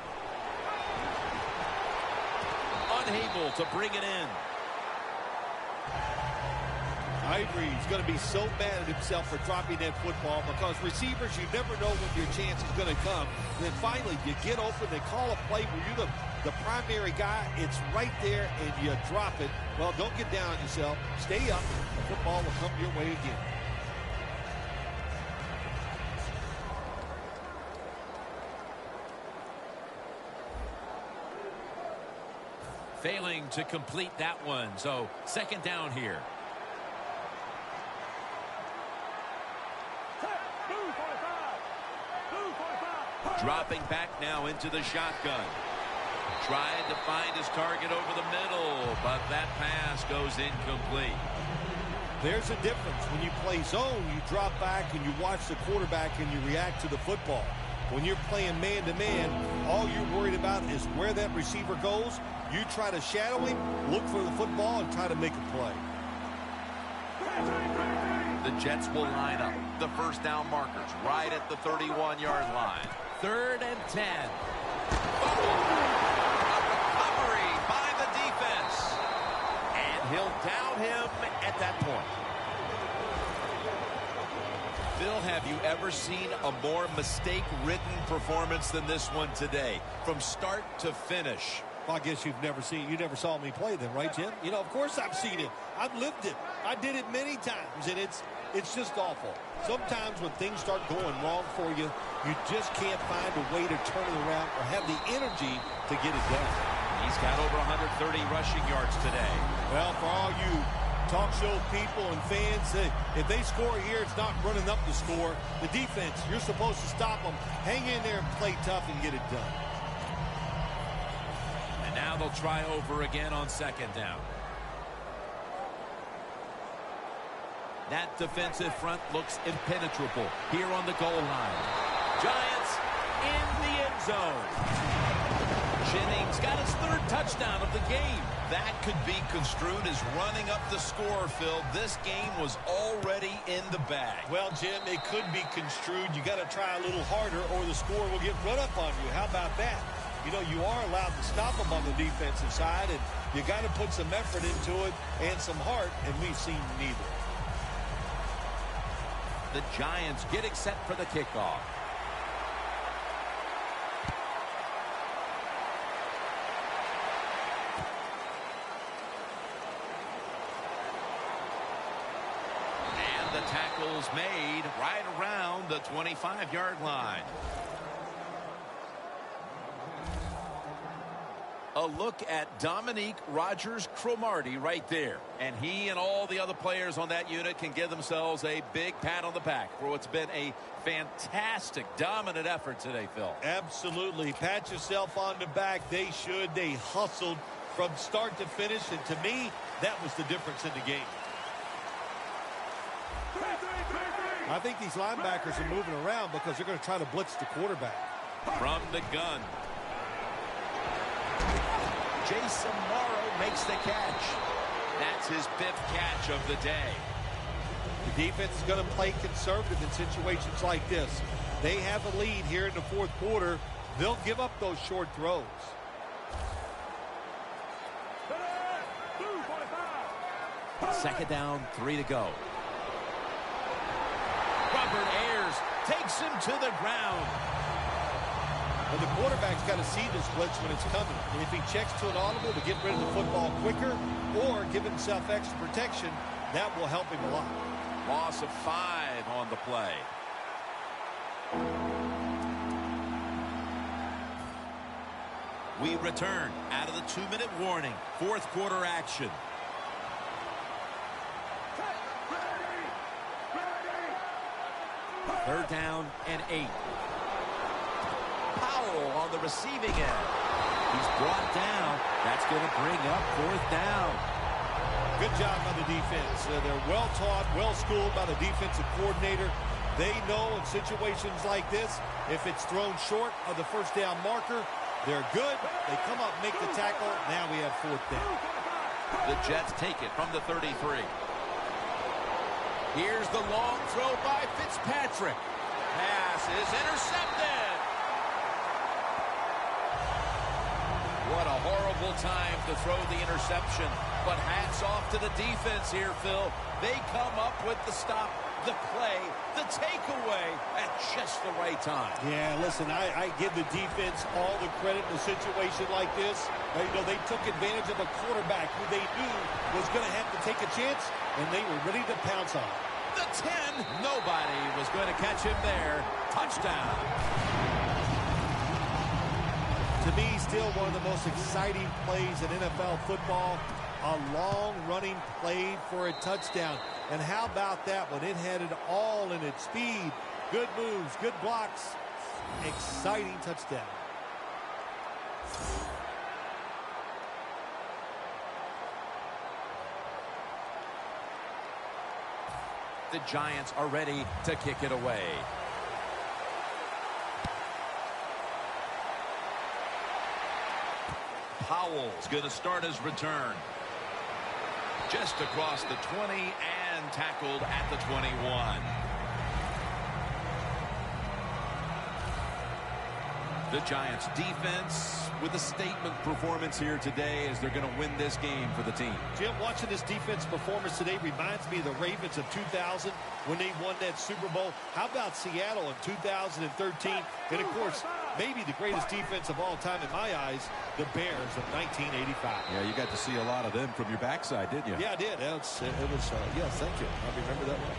Speaker 3: Unable to bring it in.
Speaker 5: Ivory is going to be so mad at himself for dropping that football, because receivers, you never know when your chance is going to come. And then finally, you get open, they call a play where you're the primary guy. It's right there, and you drop it. Well, don't get down on yourself. Stay up. The football will come your way again.
Speaker 3: Failing to complete that one. So second down here. Dropping back now into the shotgun. Tried to find his target over the middle, but that pass goes incomplete.
Speaker 5: There's a difference. When you play zone, you drop back and you watch the quarterback and you react to the football. When you're playing man-to-man, all you're worried about is where that receiver goes. You try to shadow him, look for the football, and try to make a play.
Speaker 3: The Jets will line up. The first down markers right at the 31-yard line. 3rd and 10. A recovery by the defense. And he'll down him at that point. Phil, have you ever seen a more mistake-ridden performance than this one today? From start to finish.
Speaker 5: Well, I guess you never saw me play then, right, Jim? You know, of course I've seen it. I've lived it. I did it many times, and it's just awful. Sometimes when things start going wrong for you, you just can't find a way to turn it around or have the energy to get it done.
Speaker 3: He's got over 130 rushing yards today.
Speaker 5: Well, for all you talk show people and fans, if they score here, it's not running up the score. The defense, you're supposed to stop them. Hang in there and play tough and get it done.
Speaker 3: And now they'll try over again on second down. That defensive front looks impenetrable here on the goal line. Giants in the end zone. Jennings got his 3rd touchdown of the game. That could be construed as running up the score, Phil. This game was already in the bag.
Speaker 5: Well, Jim, it could be construed. You got to try a little harder or the score will get run up on you. How about that? You know, you are allowed to stop them on the defensive side, and you got to put some effort into it and some heart, and we've seen neither.
Speaker 3: The Giants getting set for the kickoff. And the tackle's made right around the 25-yard line. A look at Dominique Rodgers-Cromartie right there. And he and all the other players on that unit can give themselves a big pat on the back for what's been a fantastic, dominant effort today, Phil.
Speaker 5: Absolutely. Pat yourself on the back. They should. They hustled from start to finish. And to me, that was the difference in the game. I think these linebackers are moving around because they're going to try to blitz the quarterback.
Speaker 3: From the gun. Jason Morrow makes the catch. That's his 5th catch of the day.
Speaker 5: The defense is going to play conservative in situations like this. They have a lead here in the 4th quarter. They'll give up those short throws.
Speaker 4: Second down, 3 to go.
Speaker 3: Robert Ayers takes him to the ground.
Speaker 5: Well, the quarterback's got to see this blitz when it's coming. And if he checks to an audible to get rid of the football quicker or give himself extra protection, that will help him a lot.
Speaker 3: Loss of 5 on the play. We return out of the 2-minute warning. 4th quarter action.
Speaker 4: Third down and 8.
Speaker 3: Powell on the receiving end.
Speaker 4: He's brought down. That's going to bring up 4th down.
Speaker 5: Good job by the defense. They're well taught, well schooled by the defensive coordinator. They know in situations like this, if it's thrown short of the first down marker, they're good. They come up, make the tackle. Now we have 4th down.
Speaker 3: The Jets take it from the 33. Here's the long throw by Fitzpatrick. Pass is intercepted. What a horrible time to throw the interception. But hats off to the defense here, Phil. They come up with the stop, the play, the takeaway at just the right time.
Speaker 5: Yeah, listen, I give the defense all the credit in a situation like this. You know, they took advantage of a quarterback who they knew was going to have to take a chance, and they were ready to pounce on him.
Speaker 3: The 10, nobody was going to catch him there. Touchdown.
Speaker 5: To me, still one of the most exciting plays in NFL football. A long running play for a touchdown. And how about that one? It had it all in its speed. Good moves, good blocks. Exciting touchdown.
Speaker 3: The Giants are ready to kick it away. Powell's going to start his return. Just across the 20 and tackled at the 21. The Giants defense with a statement performance here today as they're going to win this game for the team.
Speaker 5: Jim, watching this defense performance today reminds me of the Ravens of 2000 when they won that Super Bowl. How about Seattle in 2013? And, of course, maybe the greatest defense of all time in my eyes, the Bears of 1985.
Speaker 4: Yeah, you got to see a lot of them from your backside, didn't you?
Speaker 5: Yeah, I did. Yes, thank you. I remember that one.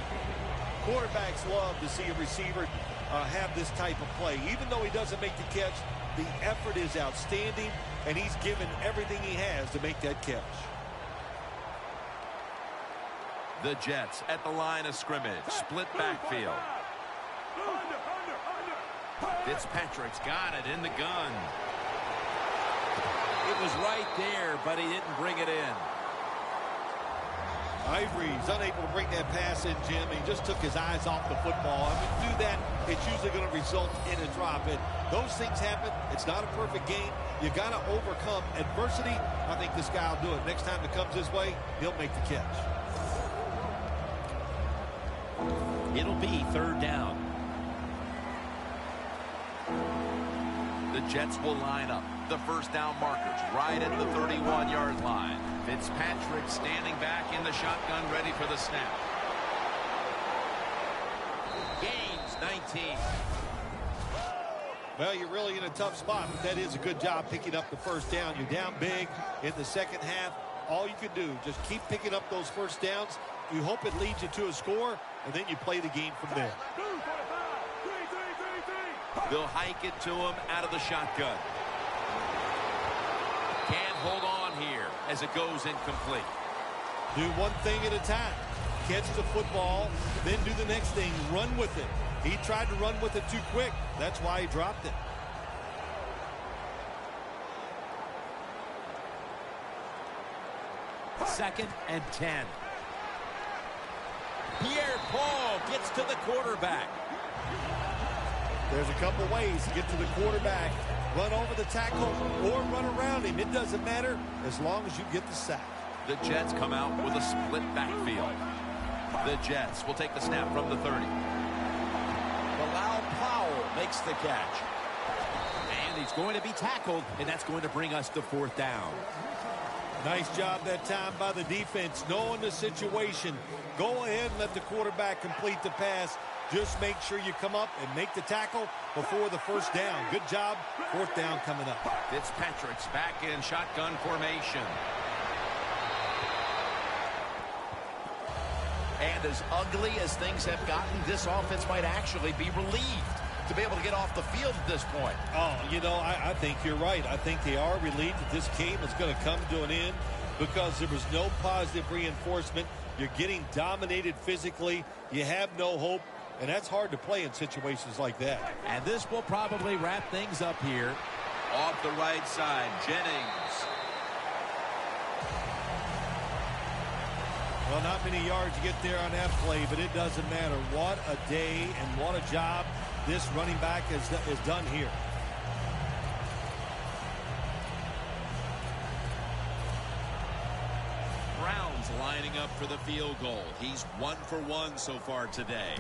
Speaker 5: Quarterbacks love to see a receiver have this type of play. Even though he doesn't make the catch, the effort is outstanding, and he's given everything he has to make that catch.
Speaker 3: The Jets at the line of scrimmage. Split backfield. Fitzpatrick's got it in the gun. It was right there, but he didn't bring it in.
Speaker 5: Ivory's unable to bring that pass in, Jim. He just took his eyes off the football. And when you do that, it's usually going to result in a drop. And those things happen. It's not a perfect game. You got to overcome adversity. I think this guy will do it. Next time it comes his way, he'll make the catch.
Speaker 3: It'll be 3rd down. The Jets will line up. The first down markers right at the 31-yard line. Fitzpatrick standing back in the shotgun, ready for the snap. Gains 19.
Speaker 5: Well, you're really in a tough spot, but that is a good job picking up the first down. You're down big in the second half. All you can do, just keep picking up those first downs. You hope it leads you to a score, and then you play the game from there.
Speaker 3: They'll hike it to him out of the shotgun. Can't hold on here as it goes incomplete.
Speaker 5: Do one thing at a time. Catch the football, then do the next thing. Run with it. He tried to run with it too quick. That's why he dropped it.
Speaker 4: Second and 10. Pierre-Paul gets to the quarterback.
Speaker 5: There's a couple ways to get to the quarterback. Run over the tackle or run around him. It doesn't matter as long as you get the sack.
Speaker 3: The Jets come out with a split backfield. The Jets will take the snap from the 30.
Speaker 4: Bilal Powell makes the catch. And he's going to be tackled, and that's going to bring us to fourth down.
Speaker 5: Nice job that time by the defense, knowing the situation. Go ahead and let the quarterback complete the pass. Just make sure you come up and make the tackle before the first down. Good job. Fourth down coming up.
Speaker 3: Fitzpatrick's back in shotgun formation. And as ugly as things have gotten, this offense might actually be relieved to be able to get off the field at this point.
Speaker 5: Oh, you know, I think you're right. I think they are relieved that this game is going to come to an end because there was no positive reinforcement. You're getting dominated physically. You have no hope, and that's hard to play in situations like that.
Speaker 4: And this will probably wrap things up here.
Speaker 3: Off the right side, Jennings.
Speaker 5: Well, not many yards to get there on that play, but it doesn't matter. What a day and what a job this running back is done here.
Speaker 3: Brown's lining up for the field goal. He's 1 for 1 so far today.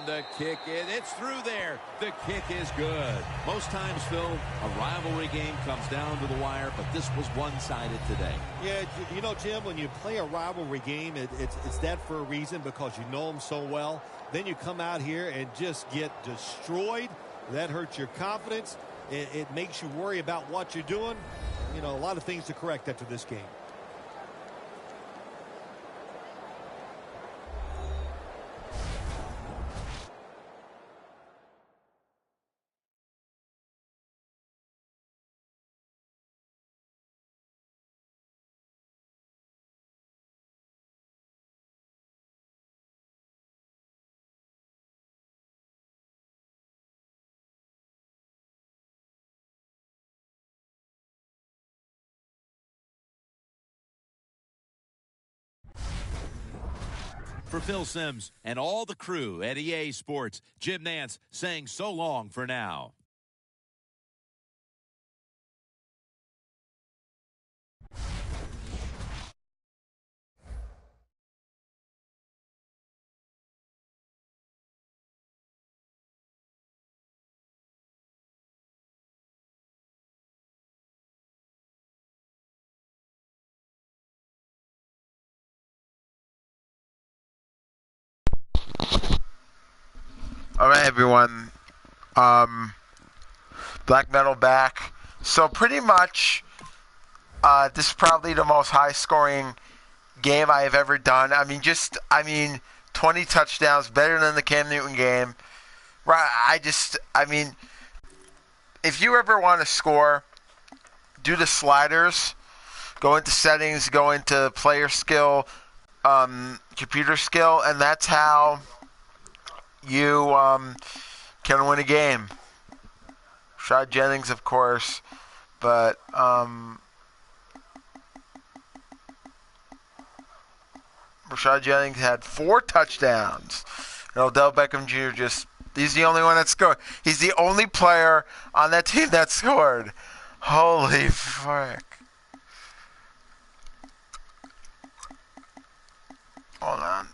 Speaker 3: The kick, it's through there. The kick is good.
Speaker 4: Most times, Phil, a rivalry game comes down to the wire, but this was one-sided today.
Speaker 5: Yeah, you know, Jim, when you play a rivalry game, it's that for a reason because you know them so well. Then you come out here and just get destroyed. That hurts your confidence. It makes you worry about what you're doing. You know, a lot of things to correct after this game.
Speaker 4: For Phil Simms and all the crew at EA Sports, Jim Nantz saying so long for now.
Speaker 1: All right, everyone. Black Metal back. So pretty much, this is probably the most high-scoring game I have ever done. I mean, 20 touchdowns, better than the Cam Newton game. Right? If you ever want to score, do the sliders. Go into settings, go into player skill, computer skill, and that's how you can win a game. Rashad Jennings, of course, but Rashad Jennings had 4 touchdowns. And Odell Beckham Jr. he's the only one that scored. He's the only player on that team that scored. Holy frick. Hold on.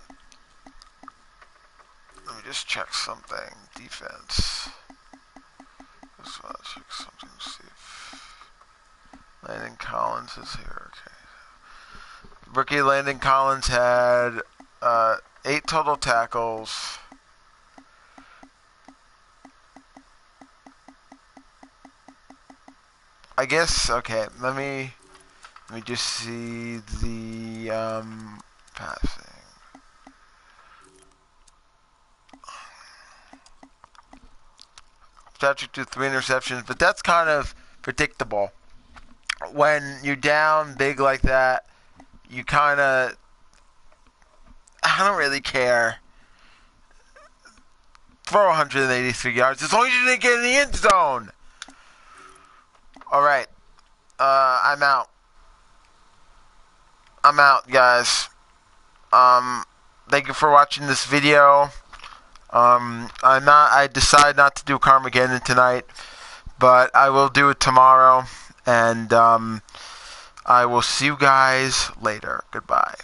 Speaker 1: Let me just check something. Defense. Just want to check something. See if Landon Collins is here. Okay. Rookie Landon Collins had 8 total tackles. I guess. Okay. Let me just see the passing. Fitzpatrick threw 3 interceptions, but that's kind of predictable. When you're down big like that, you kind of, I don't really care. Throw 183 yards as long as you didn't get in the end zone. All right, I'm out. I'm out, guys. Thank you for watching this video. I decide not to do Carmageddon tonight, but I will do it tomorrow, and I will see you guys later. Goodbye.